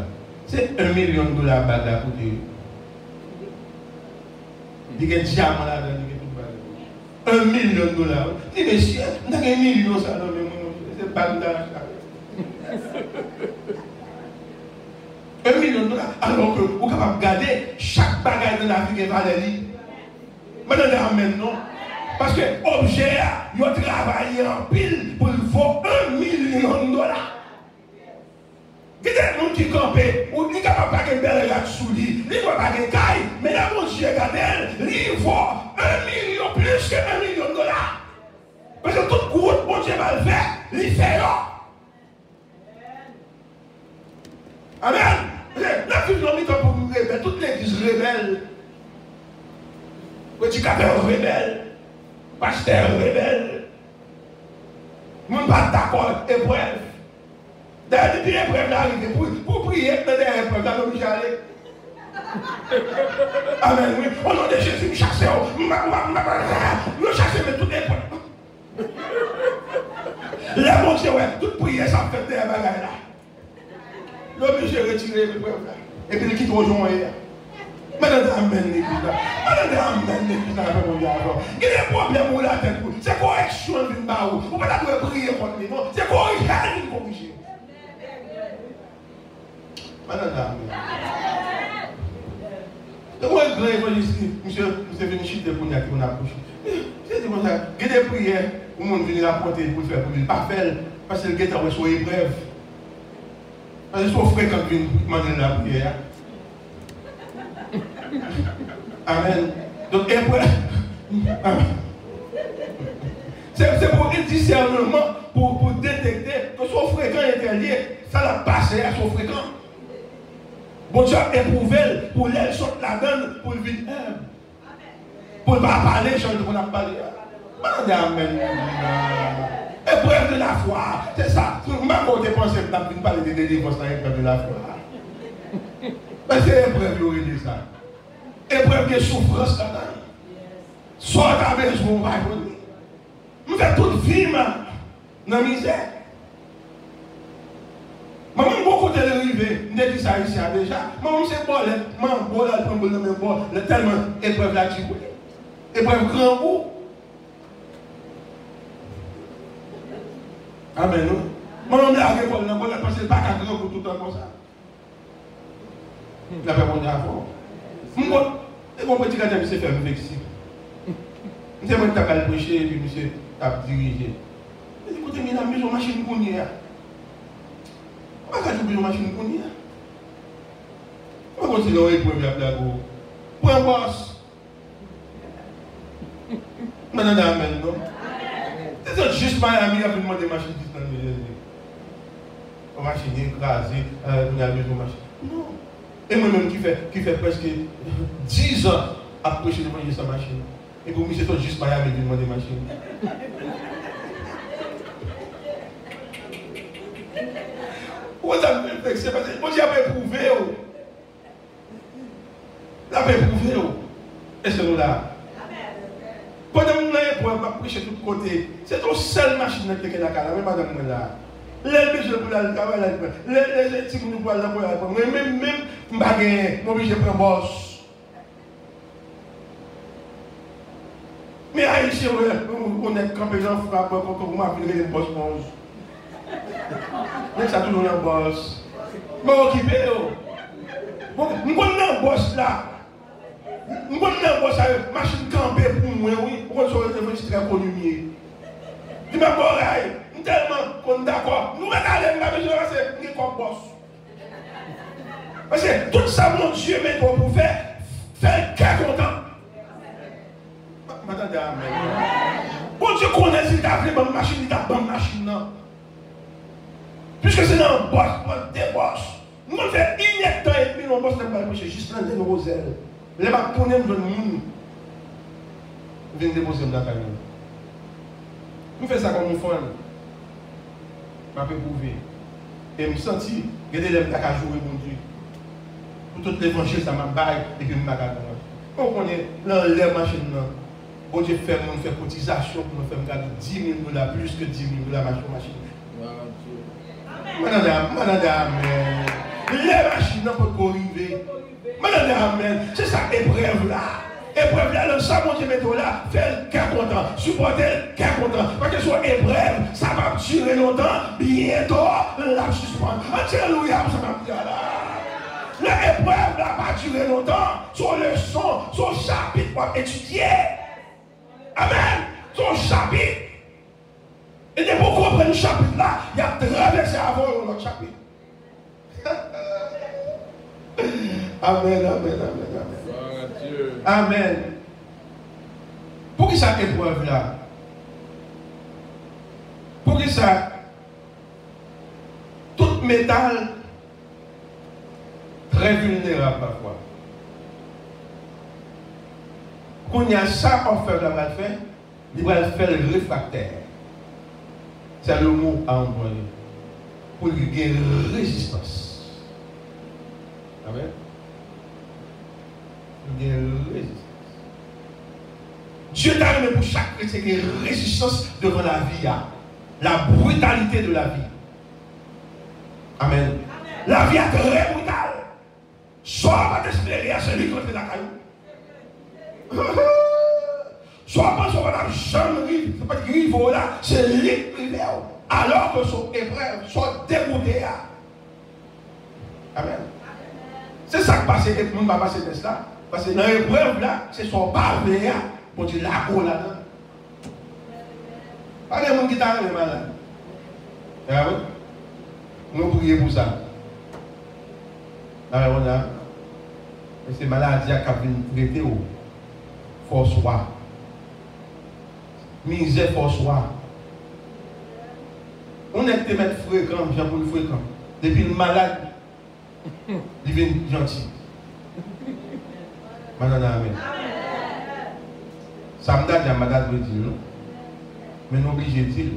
C'est $1 million bague là pour te. Il y a un diamant là dedans. $1 million. Dis monsieur, on a $1 million ça dans le monde. C'est bague là. $1 million. Alors que vous êtes capable de garder chaque bagage de la vie qui est valée. Maintenant, non. Parce que l'objet, il a travaillé en pile pour le vaut $1 million. Il y a des gens qui campent, ou ils ne capable pas de belle regarde sous lui, ils ne peuvent pas de caille, mais là, mon Dieu, regardez, il vaut $1 million, plus que $1 million. Parce que toute courte, mon Dieu va le faire, il fait là. Amen. La Bible nous dit pour nous rebelles, toute l'église rebelle, prédicateur rebelle. Pasteur rebelle. Nous ne sommes pas d'accord, épreuve. D'ailleurs, depuis l'épreuve d'arriver, pour prier, dans l'épreuve, là, l'homme aller. Amen, oui. Au nom de Jésus, nous chassons. Nous chassons, mais tout est prêt. Les mon Dieu, ouais, toute prière, ça fait des bagages là. L'homme, j'ai retiré l'épreuve là. Et puis, il quitte au jour. Madame, amen, l'église là. Madame, amen, l'église là. Il y a des problèmes où la tête. C'est correction d'une barre. Vous ne pouvez pas prier contre lui, non. C'est corriger d'une corriger. Madame, amen. Donc, moi, grand évangéliste, monsieur venu chuter pour nous qui on a approché. C'est comme ça. Il y a des prières où on vient rapporter pour faire pour lui. Pas faire parce que le gars est sur épreuve. Parce que c'est fréquent quand il vient demander la prière. Amen. Donc, épreuve. C'est pour un discernement, pour détecter que son fréquent est lié. Ça l'a passé à son fréquent. Bon Dieu a éprouvé pour l'aile sorte la donne pour le vide. Pour ne pas parler, je ne peux pas parler. Amen. Épreuve de la foi. C'est ça. Je ne sais pas quand tu penses que tu as parler de délivrance dans l'épreuve de la foi. Mais c'est épreuve, il aurait dit ça. Épreuve de souffrance là-dedans. Soit ta maison, on va venir. Nous faisons toute vie, dans la misère. Maman, beaucoup de l'arrivée, je dis ça ici déjà. Maman, c'est bon, maman, bon, là, le tellement épreuve là, tu vois. Épreuve grand goût. Amen. Maman, je vais parce que pas qu'à grand goût tout le temps comme ça. La paix mon avant. Mon petit gars, je me fait me vexer. Je me suis prêcher et puis je me suis dirigé. Je dis, écoutez, mesdames, je machine pour nous. Pourquoi tu as une machine pour nous? Pourquoi tu continues à épreuve la blague? Pour un boss. Madame, amen, non? C'est juste Miami a demandé des machines qui sont une machine écrasée, une machine. Non. Et moi-même qui fait presque 10 ans à prêcher devant sa machine. Et pour moi, c'est juste Miami qui demande des machines. Pourquoi ça me fait vexer? Parce que moi, j'ai éprouvé. La paix éprouvé. Est-ce que nous là? Pendant que nous avons prêché de tous côtés, c'est la seule machine qui est là, même madame là. Les besoins pour le travail, les petits pour le travail, même, je suis obligé de prendre boss. Mais ici, on est campé, j'en frappe, quand vous m'appelez les boss 11. Mais ça toujours un boss. Je vais m'occuper. Je suis un boss là. Je suis un boss là. Machine campée pour moi, oui. Pour qu'on soit très connu. Je me dis, tellement d'accord. Nous regardons la maison, c'est comme boss. Parce que tout ça, mon Dieu, met pour faire qu'un content. Madame, amen. Bon Dieu connaît si tu as fait une machine, tu as fait une machine. Puisque c'est dans un boss, des boss. Nous on fait injectant et puis nos boss ne pas prêcher, juste prendre des roselles. Les gens tournent dans le monde. Ils viennent déposer dans la caméra. Nous faisons ça comme nous faisons. Je peux prouver. Et je me sens, regardez les gens qui ont joué, bon Dieu. Pour tout l'évangile, ça m'a baillé et puis je m'a gardé. On connaît dans les machines. Bon Dieu fait cotisation pour nous faire garder $10,000, plus que $10,000 machine. Madame, les machines n'ont pas arrivé. Madame, amen. C'est ça, épreuve là. Épreuve là, le savon de métaux là, fait qu'un content. Supporter qu'un content. Parce que soit épreuve, ça va durer longtemps. Bientôt, la suspendre. Alléluia, ça va dire là. L'épreuve là va durer longtemps. Son leçon, son chapitre pour étudier. Amen. Son chapitre. Et de pour comprendre le chapitre là, il y a traversé avant l'autre chapitre. Amen, amen, amen, amen. Amen. Pour qui ça épreuve là? Pour qui ça? Tout métal très vulnérable parfois. Quand il y a ça qu'on fait, il va faire le réfractaire. C'est le mot à employer. pour gagner résistance. Amen. Pour gagner résistance. Dieu t'a donné pour chaque chrétien qui a résistance devant la vie, la brutalité de la vie. Amen. La vie est très brutale. Soit pas d'espérer à celui qui est la caillou. Soit pas sur la chambre, c'est pas de griveau là, c'est l'écrivain. Alors que son épreuve soit dégoûté. Amen. C'est ça qui passe, et le monde va passer de ça. Parce que dans l'épreuve là, c'est son parler pour dire la cour là-dedans. Pas de monde qui t'a arrivé malade. Nous prions pour ça. C'est maladie qui a traité au force soi. Misère force soi. On est que mettre fréquent, Jean pour le fréquent. Depuis le malade, il devient gentil. Madame, amen. Ça me donne madame de dire, mais non obligé de dire.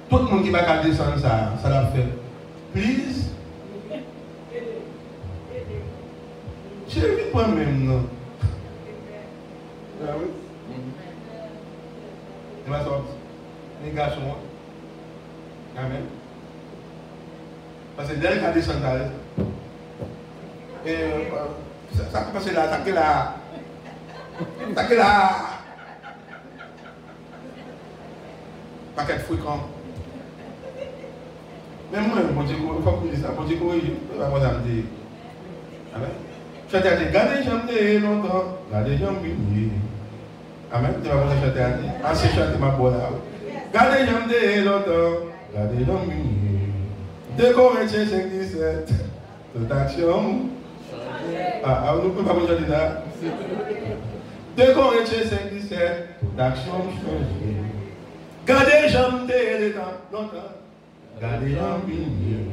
Tout le monde qui va descendre ça l'a fait. Please. Je ne vis pas même, non. Ah oui? Et ma soeur, les garçons, amen. Parce que dès qu'elle descend, et ça peut passer là, t'as que là, paquet fréquent. Même moi, bon Dieu, il faut que je dise ça, bon Dieu, corrige, je vais pas me dire. Amen. Je t'ai dit, gardez les jambes longtemps, gardez les jambes brillées. Amen. Tu vas me chanter à dire. Ancien chanter ma bonne là. Gardez les jambes longtemps, gardez les jambes brillées. 2 Corinthiens 5:17. Toute action. Ah, nous ne pouvons pas chanter là. 2 Corinthiens 5:17. Toute action change. Gardez les jambes longtemps. Gardez les jambes brillées.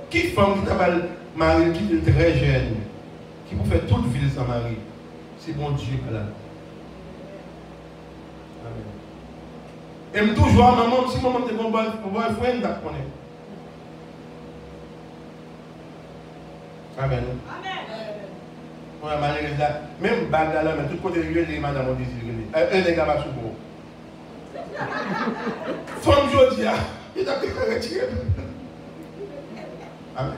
Qui femme qui t'a marié, qui est très jeune, qui peut faire toute ville sans mari, c'est bon Dieu là. Amen. Et toujours, maman, si maman te bon boyfriend, t'as connais. Amen. On a malgré ça, même bague là, mais tout côté de les madame on désire. Un des gars va sous gros. Femme Jodia, il t'a pris un retiré. Amen.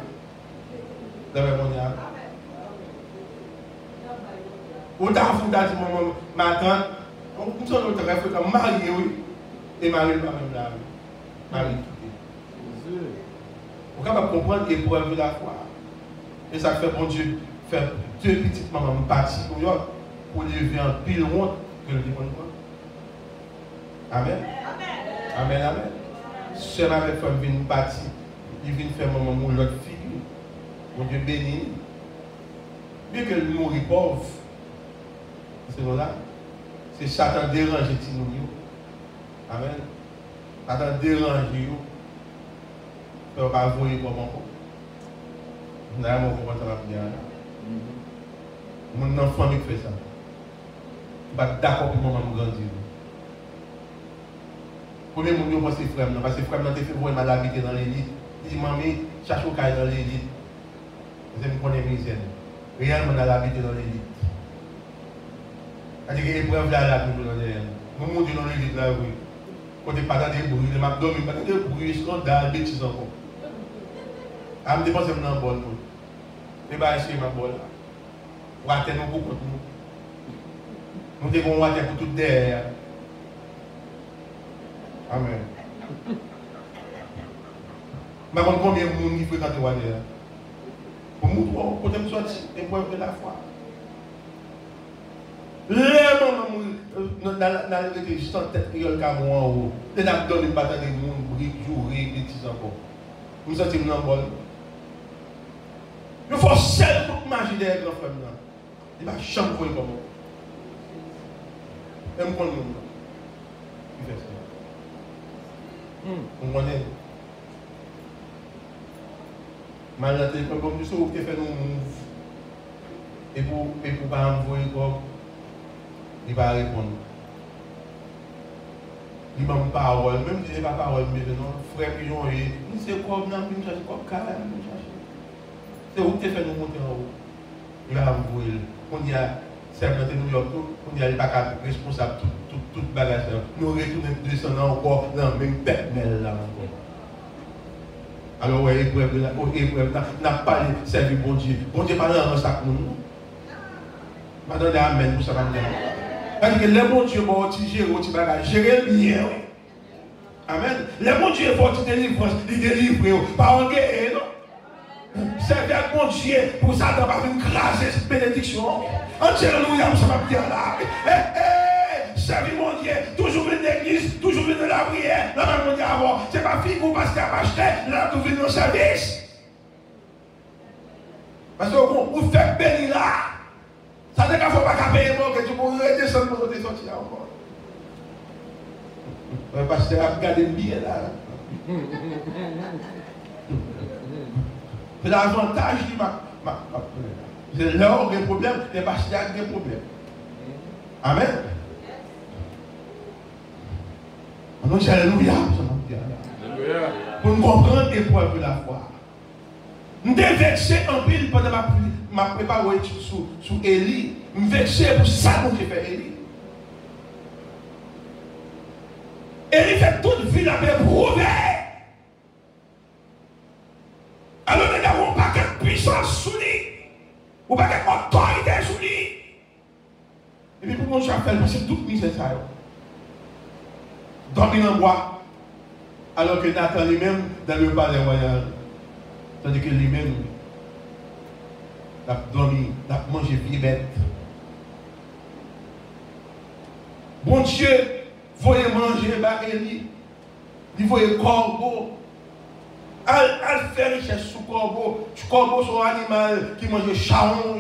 Dans le monde. Ou t'as dit, maman, ma tante, on s'en est très fréquent, marié, oui. Et marié, pas même là. Marié, tout. Vous pouvez comprendre l'épreuve de la foi. Et ça fait bon Dieu, faire 2 petites mamans parties pour lever un pile honte que le démon. Amen. Amen, amen. Seul avec femme vient partie. Il vient faire maman mon l'autre fille. Mon Dieu béni. Bien qu'elle mourit pauvre. C'est là. C'est Satan déranger Tino. Amen. Satan déranger. On ne peut pas voyer comme encore. Nous avons compris ça va bien. Mon enfant qui fait ça. Je ne suis pas d'accord pour maman grandir. Premier monde, c'est frère. Parce que frère, tu fait voir mal habiter dans l'élite. Il dit, maman, cherche au cas dans l'élite. Vous me connaissez misère. Réellement, dans l'habiter dans l'élite. C'est-à-dire que l'épreuve là, toujours dans l'élite. Nous montons dans l'élite là, oui. Quand tu n'es pas dans des bruits, les m'abdomen, pas dans des bruits, scandales, bêtises encore. Je me dépense dans le bol. Je vais essayer ma bol. On va atteindre beaucoup de nous. Nous devons atteindre pour tout derrière. Amen. Je ne sais pas combien de monde qui fréquente le derrière. Pour nous, pour nous sortir, épreuve de la foi. Les moments dans le juste en tête, il y a le cameron en haut. Les abdos, ils battent des monde, briques, jouer, des petits encore. Nous sommes dans le bol. Il faut seul toute magie derrière grand frère. Il va chambre comme moi. Et je connais. Il fait ça. Vous connaissez. Malgré tout, comme tu sais, vous fait nos moves. Et pour ne pas envoyer comme, il va répondre. Il m'a parole, même si je n'ai pas parole, mais non, frère Pigeon, c'est quoi, non, je cherche quoi, c'est où tu fais nous monter en haut. Il va me voir. On y a, c'est à New York, on y a pas responsable toute bagage. Nous retournons 200 ans encore dans le même pète là encore. Alors, oui, épreuve, n'a pas servi bon Dieu. Bon Dieu, pas dans ça pour nous. Madame, amen, pour ça va me dire. Parce que les bons dieux vont gérer au bagage, gérer bien. Amen. Les bons dieux vont te délivrer, pas en guerre, non? Servir à bon Dieu pour ça, tu vas venir craser cette bénédiction. Alléluia, ça va me dire là. Servir mon Dieu, toujours venir à l'église, toujours venir à la prière. Là, on dit avant, c'est pas fille pour parce qu'elle a acheté, là, tu viens au service. Parce que vous faites bénir là. Ça ne faut pas payer moi que tu peux descendre pour te sortir encore. Le pasteur a regardé bien là. C'est l'avantage qui m'a. C'est là où il y a des problèmes, les pasteurs ont des problèmes. Amen. On dit alléluia. Pour nous comprendre l'épreuve de la foi. Nous devons vexer en pile pendant ma préparation sur Élie. Nous devons vexer pour ça que j'ai fait Élie. Élie fait toute vie la paix prouvée. Alors nous n'avons pas de puissance sous lui. Ou pas d'autorité sous lui. Et puis pour mon chef, parce que toute mise c'est ça. Dormir dans le bois. Alors que Nathan lui-même dans le palais royal. Tandis que lui-même, il a dormi, il a mangé vie bête. Bon Dieu, voyez manger par Élie. Il voyait corbeau. Elle fait richesse sous corbeau. Le corbeau, c'est un animal qui mange charon.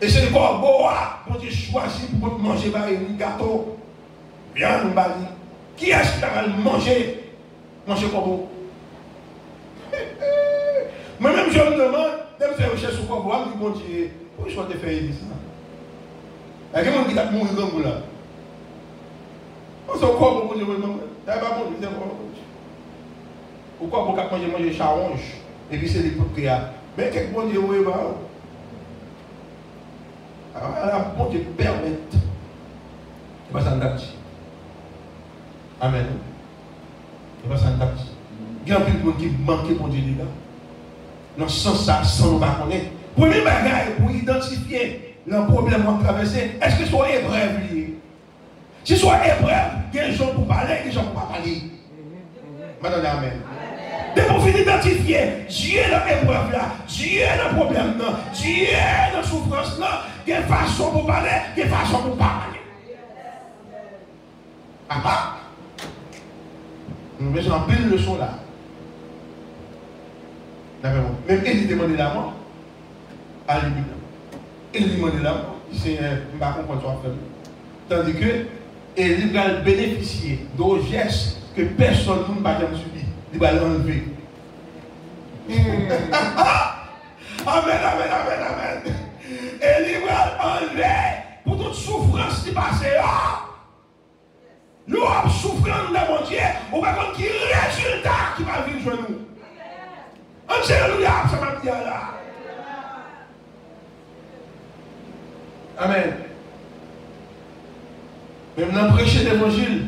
Et c'est le corbeau pour te choisir pour manger par Élie gâteau. Viande, bali. Qui est-ce qui va manger? Manger corbeau. Moi-même, je me demande, même faire recherche sur corbeau, je me dis, bon Dieu, pourquoi je vais faire ça? Il y a quelqu'un qui a mouru dans le là. On se corbeau, bon Dieu, il n'y a pas bon Dieu, c'est corbeau. Pourquoi vous pouvez manger charonge et puis c'est les propriétaires? Mais quelques bon Dieu, oui, bah. Alors, bon Dieu permet. C'est pas ça, amen. Il va s'en taper. Il y a un peu de monde qui manque pour Dieu, les gars. Dans ce sens, ça, sans nous pas connaître. Premier bagage pour identifier le problème qu'on traverse, est-ce que soit épreuve lié? Si soit épreuve, il y a des gens pour parler, il y a des gens pour pas parler. Madame, amen. Dès qu'on finit d'identifier, Dieu est dans l'épreuve là, Dieu est dans le problème là, Dieu est dans la souffrance là, il y a une façon pour parler, il y a une façon pour parler. Ah ah! Nous mettons en pile leçon là. Même Élie demandait la mort. Alléluia. Élie demandait la mort. Il s'est pas comprendre ce faire. Tandis que Élie va bénéficier d'un geste que personne ne va jamais subir. Il va l'enlever. Amen, amen, amen, amen. Élie va l'enlever pour toute souffrance qui passe. Nous avons souffert dans mon Dieu, on va voir qui résultat qui va vivre chez nous. Alléluia, ça va dire là. Amen. Même dans prêcher l'évangile,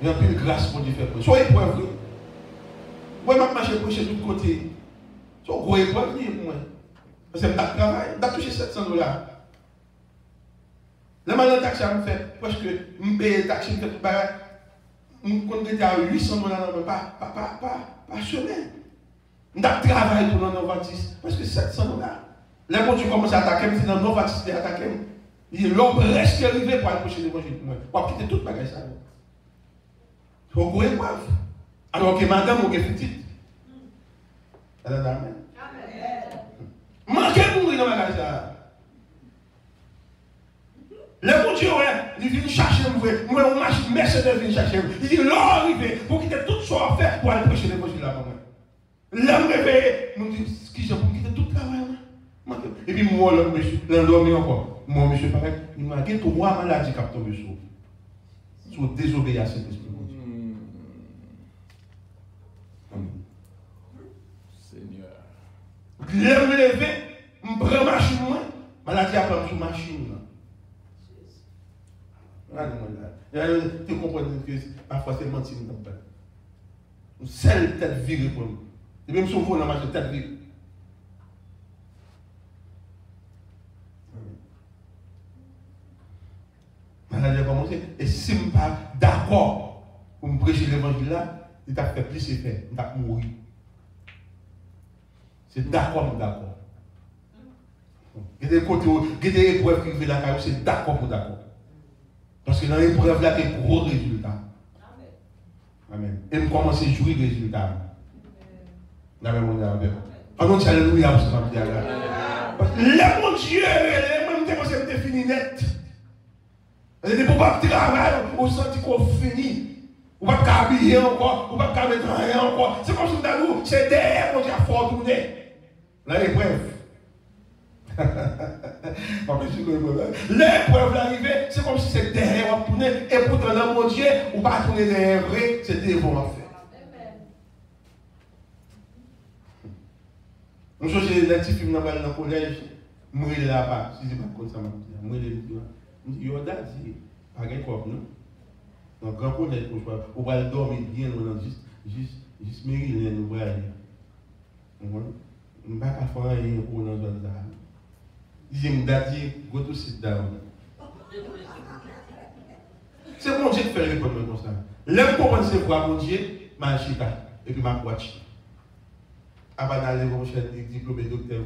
il y a plus de grâce pour Dieu faire. Soyez épreuve. Moi, je marche prêcher de tous côtés. Soyez gros épreuve pour moi. Parce que je travaille, je touché $700. Le mal de taxi a fait, parce que je paye le taxi, je suis à $800 par semaine. Je travaille pour le Novartis, parce que $700. Les gens qui commencent à attaquer, c'est dans le Novartis qui attaquent. L'homme reste arrivé pour aller procher l'évangile pour moi. Pour quitter toute bagage ça. C'est une grosse épreuve. Alors que madame, vous êtes petite. Amen. Manquez de mourir dans la bagage ça. Le bon Dieu, il vient chercher moi, on marche, Mercedes vient chercher. Il dit, l'homme arrivé pour quitter tout ce qu'on fait pour aller prêcher l'évangile là-bas. L'homme réveillé, nous dit, ce qui j'ai pour quitter tout le travail. Et puis moi, l'homme dormi encore. mon monsieur, il m'a dit 3 maladies qui ont tombé sur désobéissance à Saint-Esprit. Seigneur. Je me lever, je prends ma machine, maladie a pris sur ma machine. Tu comprends que parfois c'est mentir. Seule tête virée pour nous. Et même si on voit dans la machine, tête virée. Maladie a commencé. Et si je ne suis pas d'accord pour me prêcher l'évangile là, il t'a fait plus effet, il t'a mouru. C'est d'accord ou d'accord. Il y a des côtés, il y a des épreuves qui vivent la carrière, c'est d'accord ou d'accord. Parce que dans l'épreuve là, il y a un gros résultat. Amen. Et je commence à jouer le résultat. Amen. En nous, alléluia, parce que là, mon Dieu, même quand c'est fini net. Et pour pas travailler, on sent qu'on finit. On ne va pas habiller encore, on ne va pas mettre rien encore. C'est comme si nous, c'est derrière qu'on a fort tourné. Là, l'épreuve. L'épreuve l'arrivée, c'est comme si c'est derrière on tourné. Et pourtant, là, mon Dieu, on ne va pas tourner derrière vrai, c'est devant en fait. Moi, j'ai des petits films dans le collège, moi, il est là-bas. Si je ne sais pas comme ça, moi, il est là-bas. Je dis, yo, dad, c'est pas quelque chose, non? Donc, grand collège, on va dormir bien, juste Maryland, on va aller. On ne va pas faire rien pour nous dans ça. Je dis, daddy, go to sit down. C'est mon Dieu qui fait répondre comme ça. L'aime comprendre c'est quoi, mon Dieu, ma chita, et puis ma watch. Avant d'aller mon cher diplômé docteur,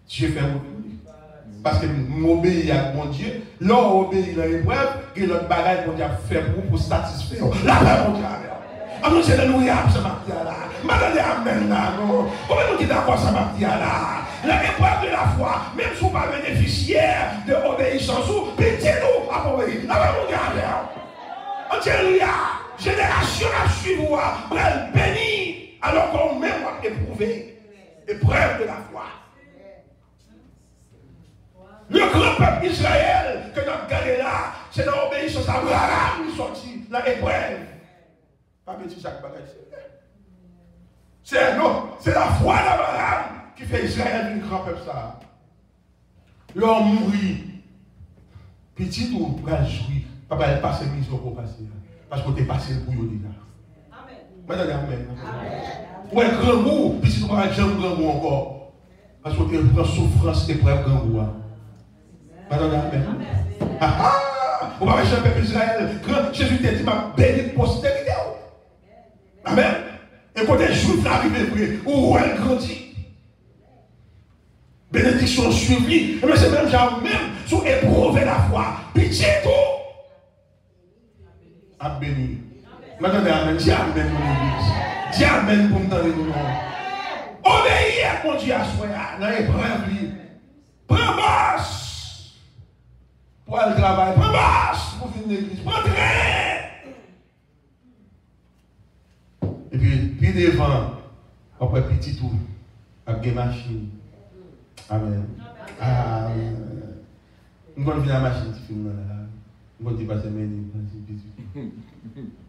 Dieu fait mon parce que m'obéis à mon Dieu, l'on obéit à l'épreuve, et l'autre bagage, mon Dieu, fait pour satisfaire. La paix, mon Dieu. Alors, c'est alléluia, ça m'a dit là. Madame, amen là, non. Comment nous disons d'accord, ça m'a dit là? L'épreuve de la foi, même si vous ne pas bénéficiaire de l'obéissance, pitié-nous à obéir. La paix, mon Dieu. Alléluia. Génération à suivre, elle bénit, alors qu'on même éprouvé. Épreuve de la foi. Le grand peuple d'Israël que nous avons gagné là, c'est dans l'obéissance à Abraham qui sortit dans l'épreuve. Pas petit chaque bagage. C'est la foi d'Abraham qui fait Israël un grand peuple ça. L'homme mourit. Petit ou pour jouir. Papa, il passe mission pour passer. Parce que tu es passé pour lui déjà. Amen. Amen. Ou un grand mot, petit ou pas jamais grand mot encore. Parce que tu es en souffrance et preuve grand mot. Madame, amen. On va faire un peuple d'Israël. Jésus t'a dit, ma béni postérité. Amen. Et quand les Juifs arrivent, où elle grandit. Bénédiction suivie. Mais c'est même genre, même sous éprouver la foi. Pitié tout. À bénir. Madame, amen. Dis amen pour l'église. Dis amen pour me donner nos noms. Obéis à mon Dieu à soi. Dans l'épreuve. Prends basse. Pour aller travailler, prends basse pour venir à l'église, prends train. Et puis devant, après petit tour, avec des machines. Amen. Amen. Nous allons venir à la machine, tu filmes là. Nous allons dépasser mes lignes,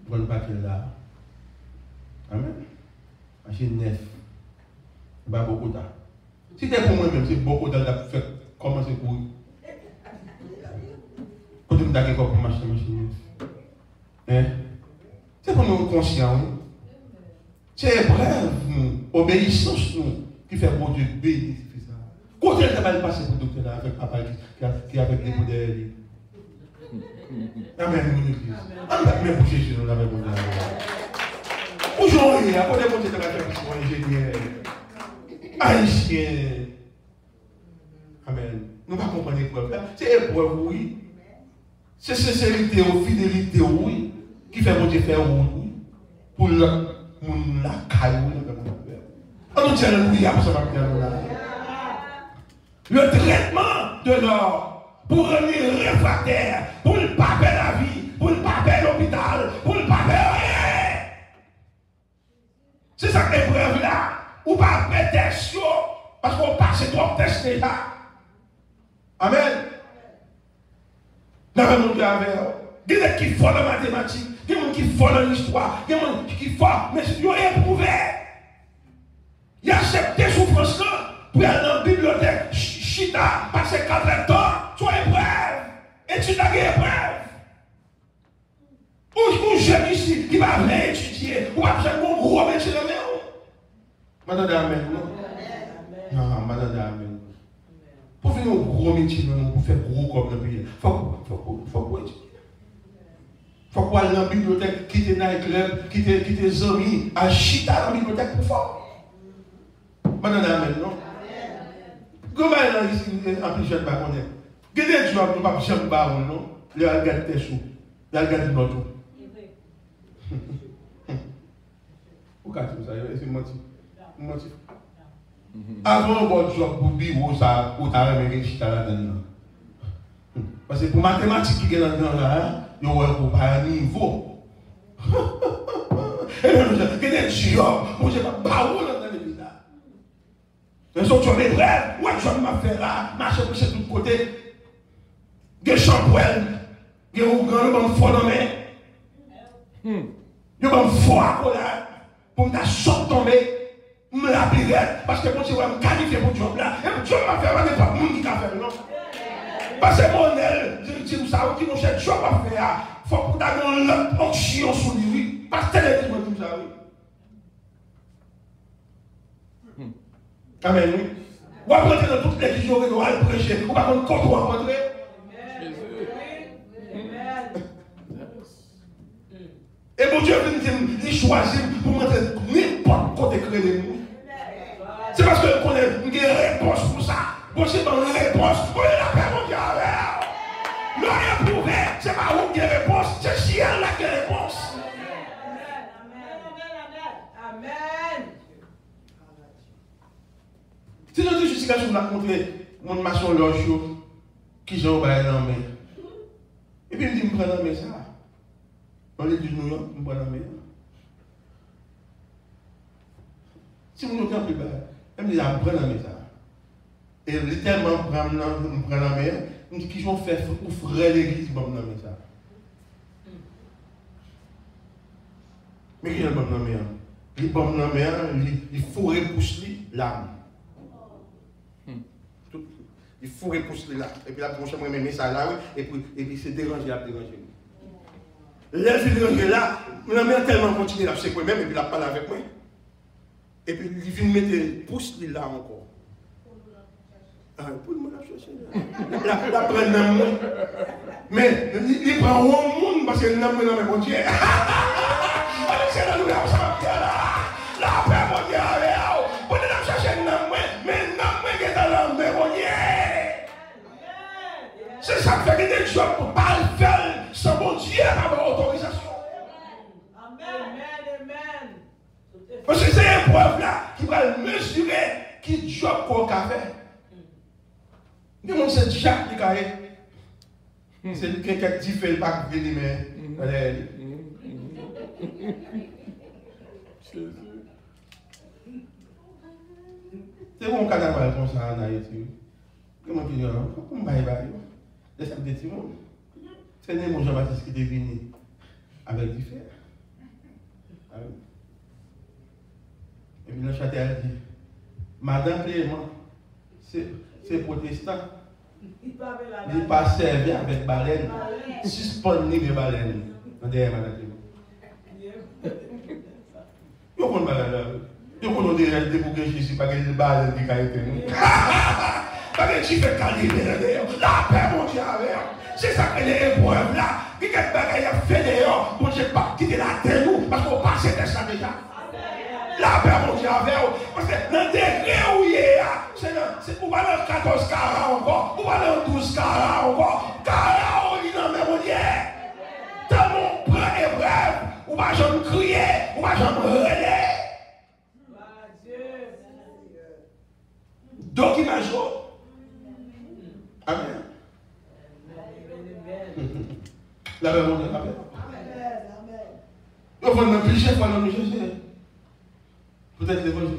nous allons pas qu'elle là. Amen. Machine neuf. Pas beaucoup d'art. Si c'est pour moi-même, c'est beaucoup d'art fait commencer pour eux. Quand tu me dis pour m'acheter machine. C'est pour nous conscients. C'est épreuve, obéissance qui fait bon Dieu bénir. Quand elle va passer pour le docteur avec papa qui est avec les modèles. Amen, mon église. Amen, pour Jésus, nous l'avons dit. Aujourd'hui, après les modèles de la faire ingénieur, haïtien. Amen. Nous ne pouvons pas comprendre l'épreuve. C'est épreuve, oui. C'est sincérité ou fidélité, oui, qui fait mon Dieu faire oui, pour la caille. On nous dit alléluia pour ça. Le traitement de l'or pour revenir réfractaire, pour ne pas perdre la vie, pour ne pas perdre l'hôpital, pour ne pas perdre rien. C'est ça l'épreuve là. Ou pas perdre test parce qu'on passe trop test là. Amen. Dans mon Dieu avec il y a des gens qui font la mathématique, il y a des gens qui font l'histoire, il y a des gens qui font, mais ils ont éprouvé. Ils acceptent des souffrances pour aller dans la bibliothèque, chita, passer 4 temps, soit épreuve. Et tu as une épreuve. Ou jeune ici qui va venir étudier, ou va faire un gros métier dans la maison. Madame Amen, non? Non, Madame Amen. Pour faire un gros métier, pour faire gros comme le pays, il faut étudier. Il faut aller dans la bibliothèque, quitter le club, quitter les amis, à chita dans la bibliothèque pour faire. Madame Amen, non? Comment est-ce ici, en plus, je ne sais pas qu'on est? Quel est le job, nous ne pouvons pas faire baron, non? Le regarde tes sous, le regarde notre. Pourquoi tu ça? C'est menti. Avant un bon job pour bureau, ça, pour t'arrêter chita là-dedans. Parce que pour mathématiques qui est là-dedans, il y a un niveau. Et là, quel est le job? Moi, je ne sais pas baron dans les villes. Les autres sont des brèves. Ouais, je vais m'affaire là, marcher pour tous les côtés. Des champouelles, des ouvres, des faux dans mes. Des faux à coller. Pour me sortir tomber. Me la pirate. Parce que moi, je vais me qualifier pour le job là. Et le job m'a fait, il n'y a pas de monde qui l'a fait, non? Parce que mon aile, je dis, vous savez, qui nous cherche job à faire, il faut que nous ayons l'onction sur lui. Parce que c'est le dit, ça, oui. Amen, oui. Ou après, dans toutes les jours, on va prêcher. Ou pas contre quoi rentrer. Et mon Dieu, il choisit pour montrer n'importe côté que nous. C'est parce que nous avons une réponse pour ça. Bon, c'est dans la réponse. On est la paix, mon Dieu. L'on est prouvé. C'est pas vous qui avez réponse, c'est ciel là qui a réponse. Amen. Si nous disons justification, on a montré mon maçon l'autre qui j'ai envoyé dans la main. Et puis il me dit, je prends dans la main ça. On les dit, nous, je prends dans la main. Si vous n'avez plus bas, elle me dit, je prends dans la main ça. Et littéralement, je prends dans la main. Il me dit, qui vont faire pour frère l'église, je prends dans la main ça. Mais qui est le bon dans la main? Il prend dans la main, il faut repousser l'âme. Il faut repousser là. Et puis la prochaine fois, je mets ça là, et puis c'est dérangé à déranger. Là, je suis dérangé là, je vais tellement continuer à secouer même, et puis il a parlé avec moi. Et puis il vient mettre pouce là encore. Ah, pour le monde la chercher. La prenne même moi. Mais il prend au monde parce qu'il n'a pas de mon Dieu. C'est là où ça va faire là. La paix, mon Dieu, pour nous chercher un homme, mais un homme qui est dans l'homme, mon Dieu. C'est ça qui fait des jobs pour ne pas le faire sans mon Dieu avoir autorisation. Amen. Parce que c'est une preuve là qui va mesurer qui job qu'on a fait. Nous, on sait Jacques qui a fait. C'est quelqu'un qui fait le bac de mais. C'est bon carnaval comme ça en Haïti. Comment tu dis, comment on va y aller? C'est ça que tu dis, c'est mon Jean-Baptiste qui est venu avec du fer. Et puis le châtel dit, Madame Clément, c'est protestant. Il n'est pas servi avec baleine. Suspendre les baleines. Derrière Madame Clément. Yo kon baleine là. Yo kon déjà débouquer Jésus pas que les baleines qui été. Pas que tu fais calibrer d'ailleurs. La paix mon Dieu avec. C'est ça que les épreuves là. Qui quelque bagaille a fait d'ailleurs. Bon Dieu pas quitter la terre nous parce qu'on passe ça déjà. La paix mon Dieu avec. Parce que dans le degré où il est c'est pour aller en 14 carats encore. Pour aller en 12 carats encore. Carats on dit non mais mon Dieu. Dans mon prend épreuve. Ou pas j'en crier. Ou pas j'en relais. Donc imagine. Amen. La paix mon Dieu. Amen. Nous avons un cliché pour nous chercher. Peut-être l'évangile.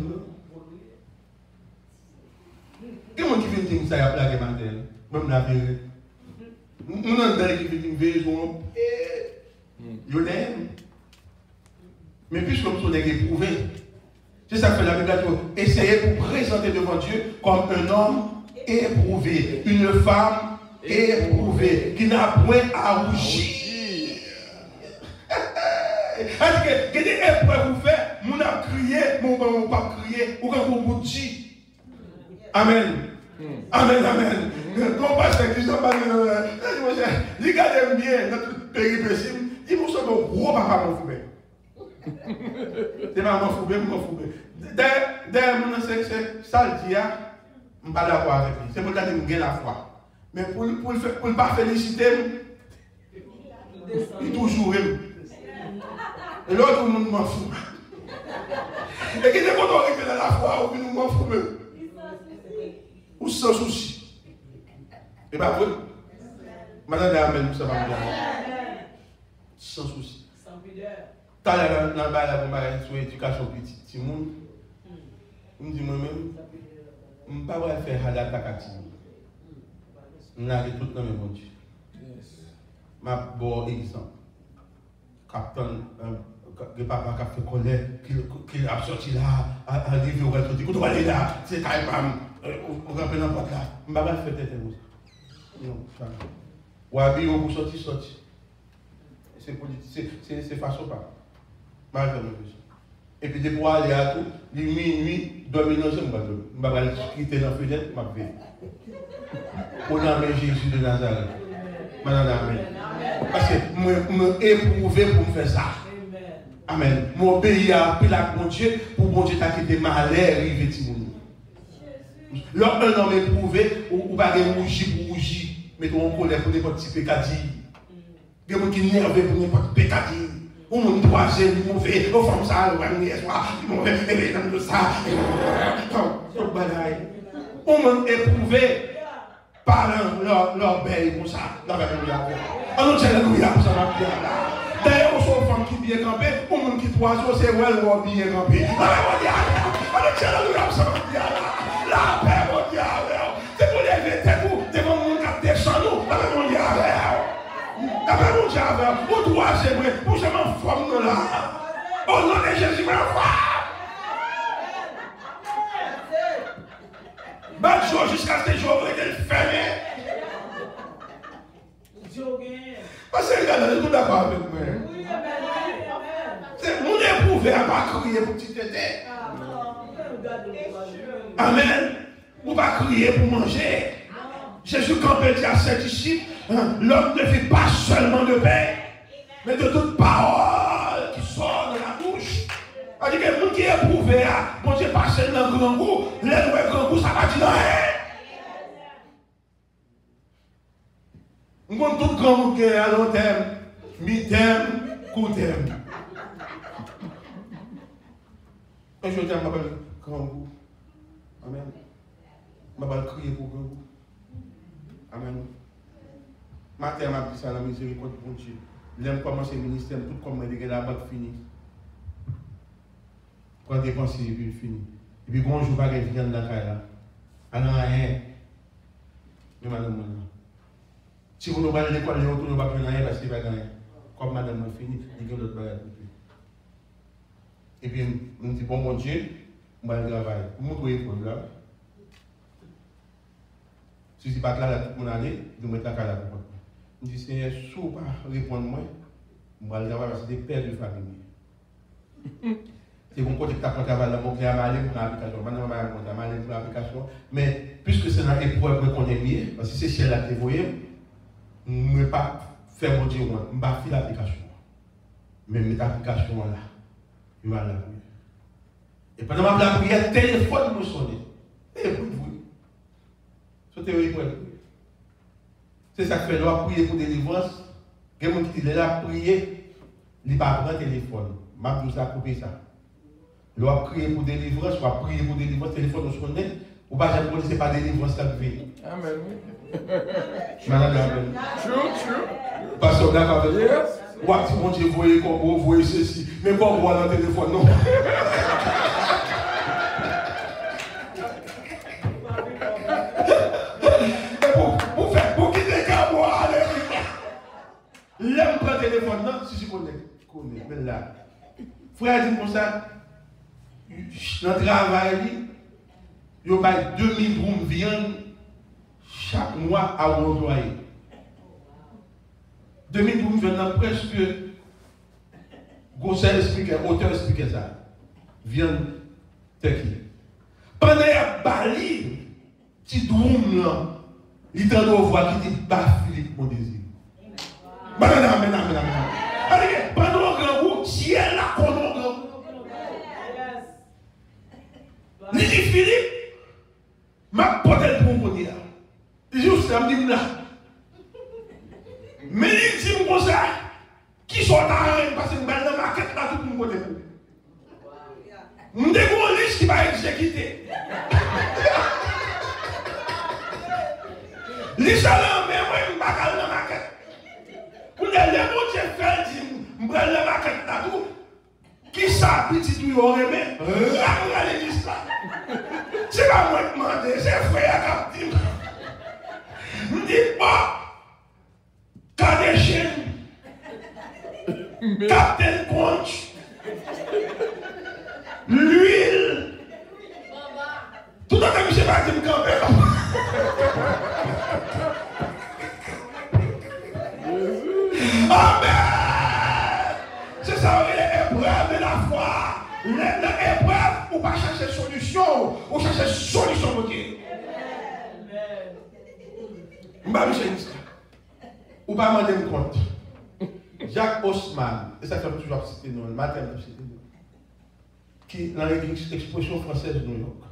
Quel monde qui vient dire ça y a plaqué matin? Même la vérité. On a des qui viennent veiller, ils l'aiment. Mais puisque nous sommes éprouvés, c'est ça que la Bible dit. Essayez pour présenter devant Dieu comme un homme éprouvé, une femme éprouvée, qui n'a point à rougir. Est-ce que des épreuves vous faites, mon a crié, mon pas crié, ou quand vous dit. Amen. Amen, amen. Mon pasteur qui s'en parle, regardez bien notre péripétie, il vous semble un gros papa mon frère. C'est pas mon frère, mon frère. D'ailleurs, c'est ça le dit, je ne suis pas d'accord avec lui. C'est pour ça que je gagne la foi. Mais pour ne pas féliciter, il toujours aime. Et l'autre, tout le monde m'en fout. Et qui est content de la foi, ou nous m'en fout même. Ou sans souci. Et pas vrai. Madame Amen, ça va bien. Sans souci. Sans pudeur. Tout à l'heure, dans le bas, sur l'éducation petit monde, je me dis moi-même, je ne peux pas faire la takati. Je n'ai tout dans mes bons Dieu. Je vais bon exemple. Captain, le papa qui a fait colère, qui a sorti là, à arriver au reste, il dit, aller là, c'est quand même, on va faire n'importe là. Je ne vais pas faire tête de non, ça. Ou habiller au bout, sortir. C'est politique, c'est façon pas. Et puis, pour aller à tout, les minuit, dormir dans le chambre, je vais quitter la fenêtre, je vais pour l'amener Jésus de Nazareth. Madame, amen. Parce que je me éprouvé pour me faire ça. Amen. Je m'obéis à mon Dieu pour mon Dieu t'inquiéter malheur arrivé tout le monde. Lorsqu'un homme éprouvé, ou pas rougir pour rougir, mettons en colère pour n'importe petit pécadille. Il y a des gens qui sont nerveux pour n'importe pécadille. Ou mon troisième, il mauvais, au fond ça, le premier soir, il mauvais, et les gens de ça. Tout bagaille. Ou mon éprouvé par leur belle comme ça. Alléluia, ça va bien là. D'ailleurs, on sont femmes qui bien campées, ou mon qui troisième, c'est elle qui bien campée. Alléluia, ça va bien là. La paix mondiale. C'est pour les vêtements, c'est pour mon cap descend nous. Alléluia. D'après mon Dieu, pour toi, c'est vrai, pour je m'en forme là. Au nom de Jésus, m'en forme. Bonne chose jusqu'à ce jour, vous êtes fermé. Parce que regardez, vous êtes d'accord avec moi. C'est mon éprouvé à ne pas crier pour petit tété. Amen. Ou pas crier pour manger. Jésus, quand il dit à ses disciples, l'homme ne vit pas seulement de pain, mais de toute parole qui sort de la bouche. C'est-à-dire que le monde qui est éprouvé, bon Dieu, pas seulement le grand goût, le grand goût, ça va dire rien. Nous avons tout grand goût à long terme, mi-terme, court terme. Quand je dis, je m'appelle grand goût. Amen. Je m'appelle crier pour grand goût. Amen. Matin, je dis ça, la miséricorde de Dieu. L'aime commencer le ministère, tout comme je la banque finie. Quand dépenser, et puis fini. Et puis, bonjour, pas de viande dans la caille là. Alors, rien. Mais madame, si vous n'avez pas l'école, vous ne pouvez pas prendre rien parce qu'il va gagner. Comme madame m'a fini, il y a d'autres bagages. Et puis, je me dis, bon, mon Dieu, je vais travailler. Vous me trouvez pour là. Si je ne suis pas là, tout le monde allait, je vais mettre la caille là. Je dis, Seigneur, si vous ne pouvez pas répondre moi, je vais travailler parce que c'est des pères de famille. C'est mon côté que tu as travaillé dans mon clé à m'aller pour l'application. Maintenant, je vais aller pour l'application. Mais puisque c'est dans l'épreuve qu'on est bien, parce que c'est ciel là que vous voyez, je ne vais pas faire mon Dieu, je ne vais pas faire l'application. Mais mettre l'application là, je vais la prière. Et pendant la prière, le téléphone me sonne. Et vous, c'est théorie pour elle. C'est ça que fait, doit prier pour délivrance. Il y a des gens qui disent là, prier, il ne va pas prendre le téléphone. Je vais couper ça. Il doit prier pour délivrance, il doit prier pour délivrance, le téléphone nous sonne. Ou pas, je ne sais pas délivrance là qui vient. Amen. Madame, amen. True. Pasteur, d'accord avec vous. Ou si mon Dieu, vous voyez comme vous voyez ceci. Mais pas vous dans le téléphone, non. Pour quitter le bois, allez. Frère dit comme ça, dans le travail, il y a 2000 grammes de viande chaque mois à employer. 2000 grammes de viande, presque, Gosset explique, auteur explique ça. Viande turquie. Pendant qu'il y a Bali, petit drum là, il t'a donné voix qui dit Bah Philippe, mon désir. Pendant le grand goût, ciel là, qu'on a grand goût. Il dit Philippe, ma porte pour mon dire. Il dit aussi, il dit là. Mais il dit comme ça, qui sont en train parce que je vais dans la maquette là tout le monde. Je vais une liste qui va exécuter. Liste là, mais moi, je vais dans la maquette. Pour les mots que je fais, je vais dans la maquette là tout. Qui ça, petit tout, il aurait aimé? Regardez liste là. C'est pas moi qui demande, c'est frère qui dit. Je dis, oh, Kadeshin, Captain Conch, l'huile. Tout le temps, je ne sais pas si je me campe. Amen. C'est ça, l'épreuve de la foi. L'épreuve, ou pas chercher solution, ou chercher solution pour Dieu. Je ne vais pas ça. Ou pas m'en donner compte. Jacques Haussmann, et ça fait toujours citer nous, le matin, qui dans l'expression française de New York.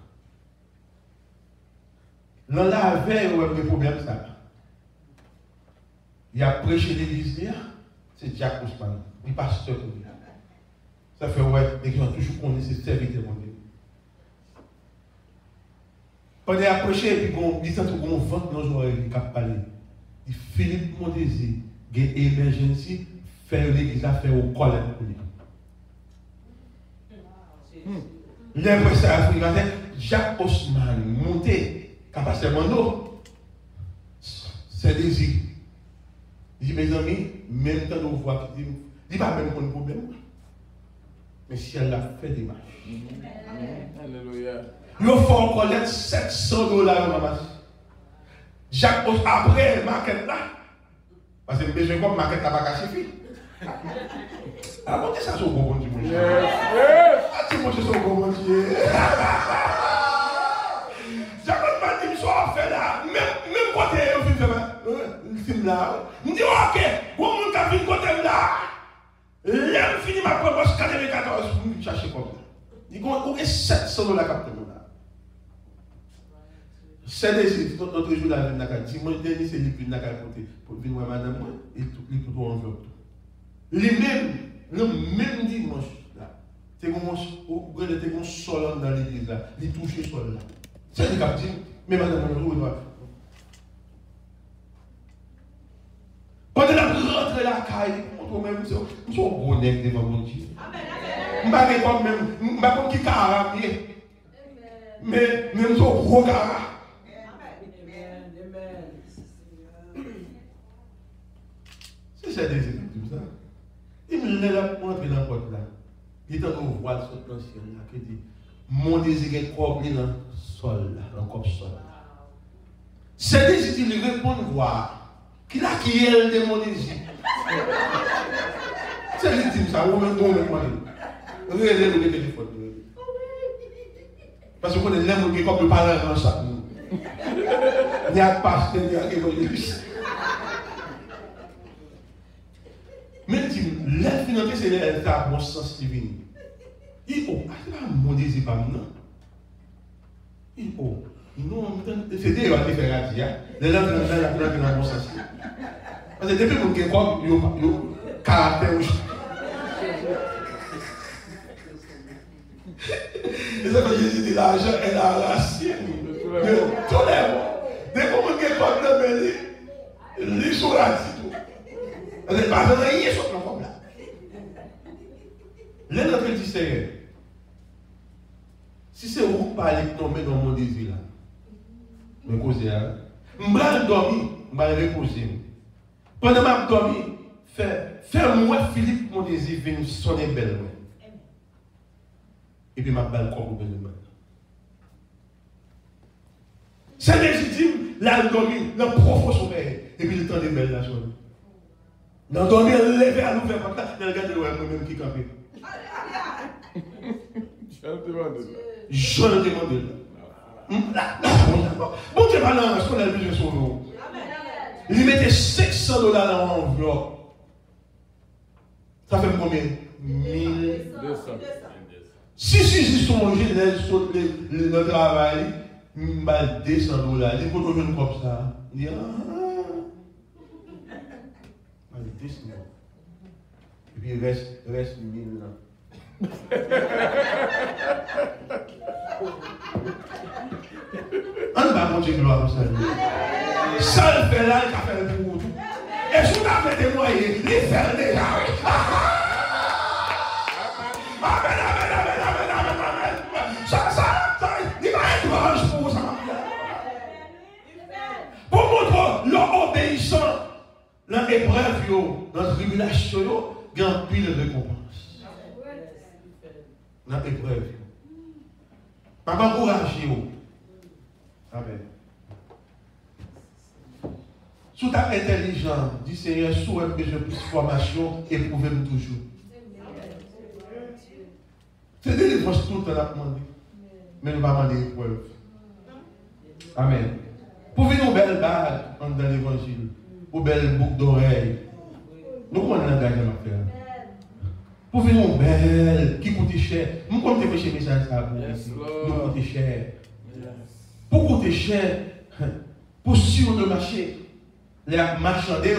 Dans la veille où il y a des problèmes, ça. Il a prêché l'église, c'est Jacques Haussmann, le pasteur. Ça fait ouais, les gens toujours connaissent ces serviteurs de Dieu. Pendant qu'il a prêché, et puis il dit tout qu'on vente dans nos oreilles, il a parlé. Il dit Philippe Mondesi, il y a une émergence, faire l'église à faire au colère pour lui. L'impression africaine, Jacques Haussmann, monté, capacité de Mando, c'est désir. Il dit, mes amis, même temps nous voit qui dit pas même qu'on problème. Mais si elle a fait des marches. Alléluia. Il faut connaître $700 maman. Jacques Haussmann, après, market là. Parce que besoin comme market là, pas caché. Ah, bon, ça, c'est au bon Dieu, mon Dieu. Ah, c'est mon Dieu, c'est au bon Dieu. Jacques Haussmann dit, je suis en fait là. Même côté, le film là. Je dis, ok, bon, mon cas, le côté là. Là, je finis ma promotion 94, je cherche comme ça. Il dit, on est $700 capté là. C'est des autres jours là, dimanche dernier, c'est lui qui vient pour venir voir madame, et tout pour enveloppe. Les mêmes, le même dimanche là, c'est comme un sol dans l'église là, il touche le sol là. C'est le capté, mais madame, on va. Pendant la rentrée la caille, on même je suis honnête devant mon Dieu. Je ne sais pas même, je ne sais pas qui carame, mais je suis gros carame. C'est des écritures ça. Il me l'a montré dans la porte là. Il est en train de voir ce ancien là qui dit mon désir est coupé dans le sol là, dans le corps sol. C'est des écritures qui répondent voir. Qui l'a qui est le mon désir. C'est légitime ça, ou même bon regardez le téléphone. Parce que vous avez l'aime qui comme le parler dans ça. Il y a pas de l'église. Mais l'aide financière, c'est l'aide à bon sens divin. Il faut, c'est pas mon désir pas maintenant. Il faut, non, c'est des gens qui font la vie. Les gens qui ont bon sens. Parce que depuis que vous avez un caractère. Et ça fait Jésus dit l'argent est la racine de tous les mots. Dès que vous avez un problème, il sont là. Parce que pas de rien sur le problème. L'un d'entre eux dit Seigneur, si c'est vous qui parlez de tomber dans mon désir là, je vais causer. Je vais dormir, je vais reposer. Pendant que je dormir, fais-moi Philippe mon désir vienne sonner belle. et puis ma balle corps pour besoin. C'est légitime, là, il dormit dans le profond sommeil, et puis le temps des belles la chose. Dans le dormir, lever à l'ouvert, il regarde moi-même qui campait. Je le demande là. Bon Dieu, maintenant, est-ce qu'on a besoin de son nom? Il mettait $500 dans l'enveloppe. Ça fait combien? 1200. Si ils sont mangés le travail, il m'a $200. Il faut toujours comme ça. Il dit, et puis il reste 1000 là. On va monter gloire pour ça. Ça le fait là, il a fait le pour tout. Et si vous avez des moyens, il fait déjà. Amen, amen, amen, amen, amen, amen. Ça, il va être orange pour ça. Pour montrer l'obéissant, dans l'épreuve, dans la tribulation, il y a un pile de récompense. Dans l'épreuve. Pas encourager. Amen. Sous ta intelligence, dis Seigneur, souhaite que je puisse formation, éprouvez-moi toujours. C'est des défenses tout le temps à demander. Mais nous ne pas demander épreuve. Amen. Pour venir aux belles bagues dans l'évangile, aux belles boucles d'oreilles, nous connaissons l'engagement à faire. Pour venir aux belles qui coûtent cher, nous comptons chez mes messages à vous. Nous coûtons cher. Pour coûter cher, pour sur le marché, les marchandiers,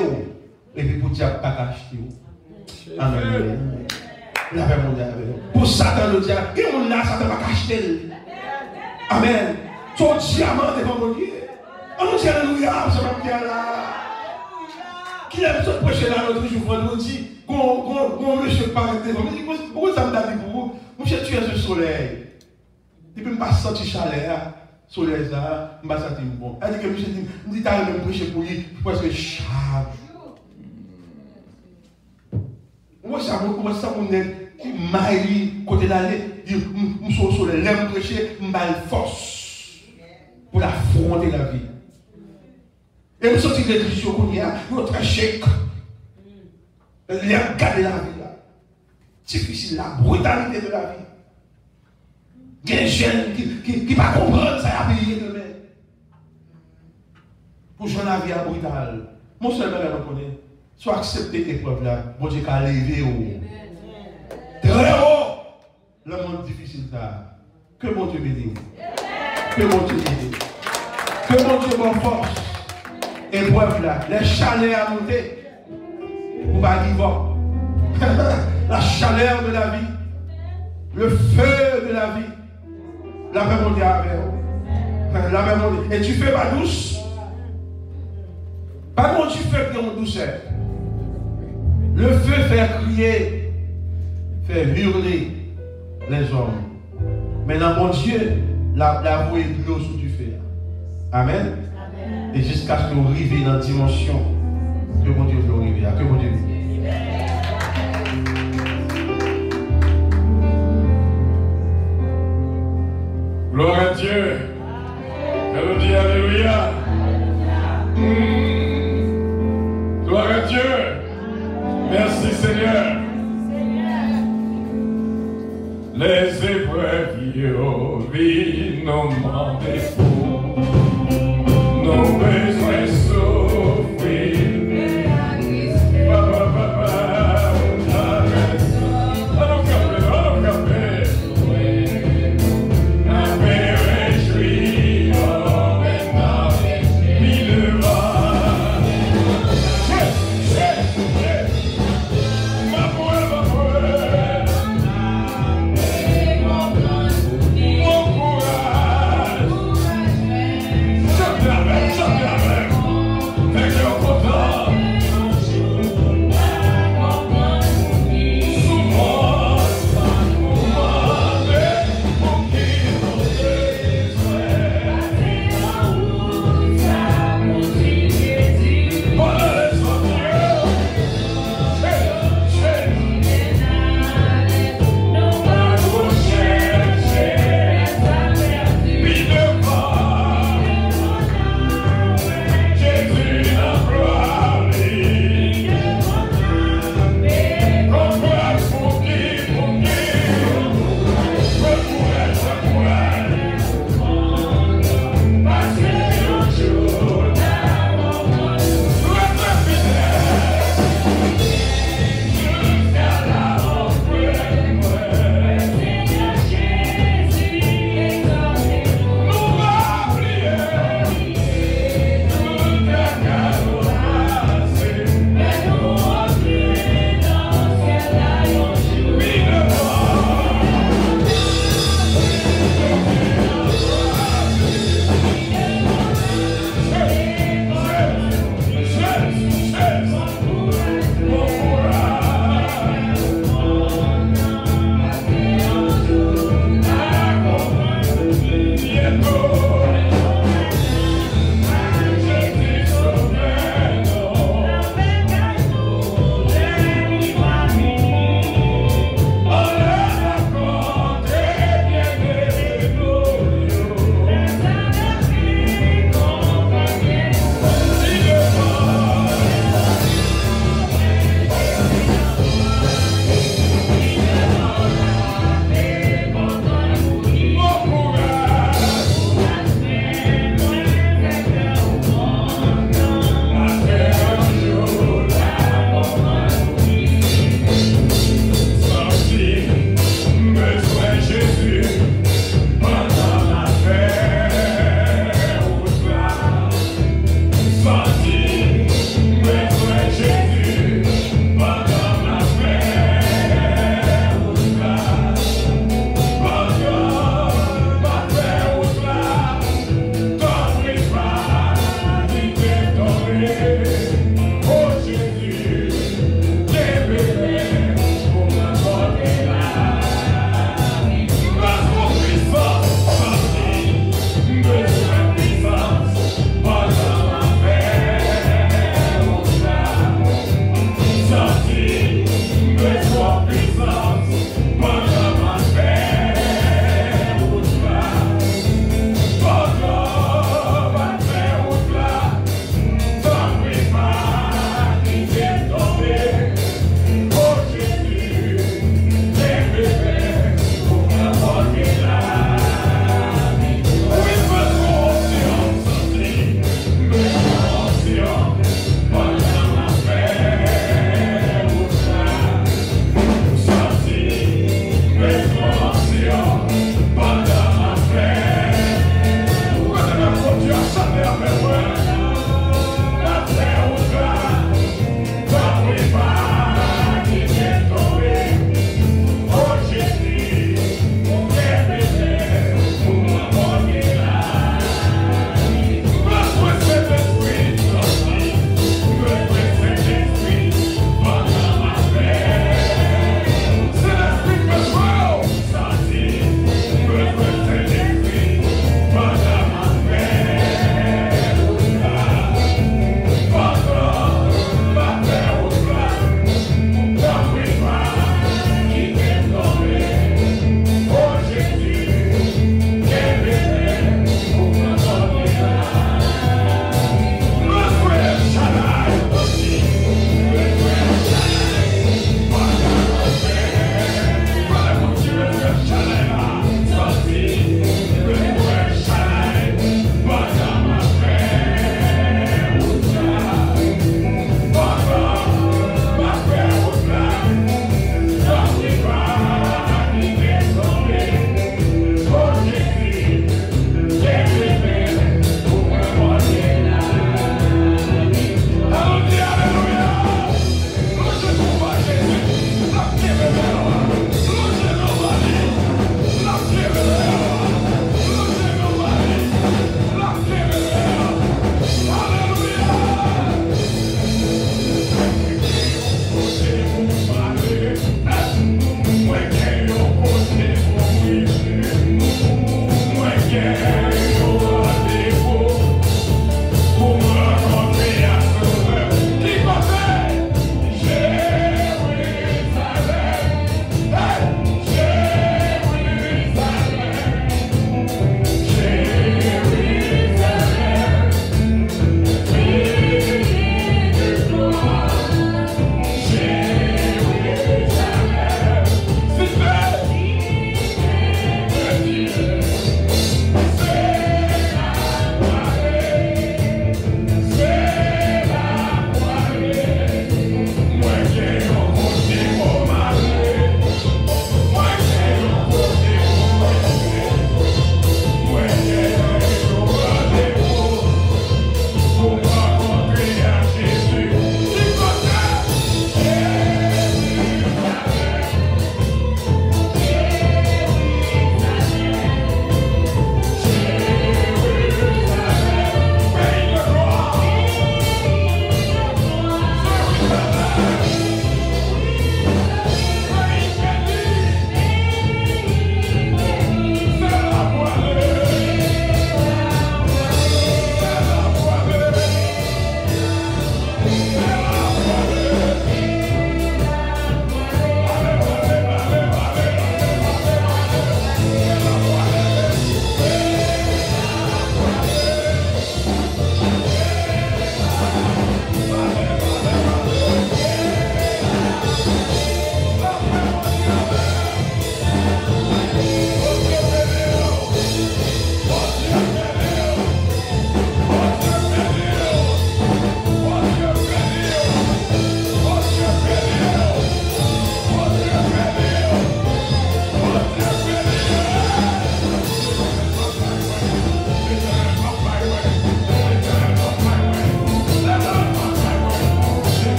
et puis pour dire pas acheter. Amen. Pour Satan le diable, et on a Satan va acheter. Amen. Ton diamant devant mon Dieu. On dit alléluia, ça va bien là. Qui aime se prêcher là l'autre jour, vendredi, qu'on monsieur paraît devant. Mais pourquoi ça me dit pour vous? Monsieur, tu es le soleil. Et puis, je ne pas sentir chaleur. Soleil, ça, je ne pas sentir bon. Elle dit que monsieur dit, je dis, tu as même prêché pour lui, presque chaque jour. Moi, ça me dit, maille, côté d'aller, je suis au soleil, l'aime prêcher, je me force pour affronter la vie. Et vous sentez des questions qu'on y a, notre échec. Les regarder la vie là. Difficile, la brutalité de la vie. Il y a des jeunes qui ne pas comprendre ça à payer demain. Pour jouer la vie à brutale. Mon seul mère reconnaît. Soit accepter l'épreuve là. Bon Dieu qu'à lever haut. Très haut. Le monde difficile ça. Que mon Dieu bénisse. Que mon Dieu bénisse. Que mon Dieu m'en force. Épreuve là, les chaleurs à monter, pour pas vivre. La chaleur de la vie, le feu de la vie, la paix mondiale avec la paix mondiale. Et tu fais pas douce. Pas quand tu fais que en douceur. Le feu fait crier, fait hurler les hommes. Maintenant, mon Dieu, la voix est de l'eau sous du feu. Amen. Et jusqu'à ce que vous arriviez dans la dimension que mon Dieu veut arriver. Que mon Dieu veut. Gloire à Dieu. Elle dit alléluia. Gloire à Dieu. Merci Seigneur. Les épreuves, vi non m'en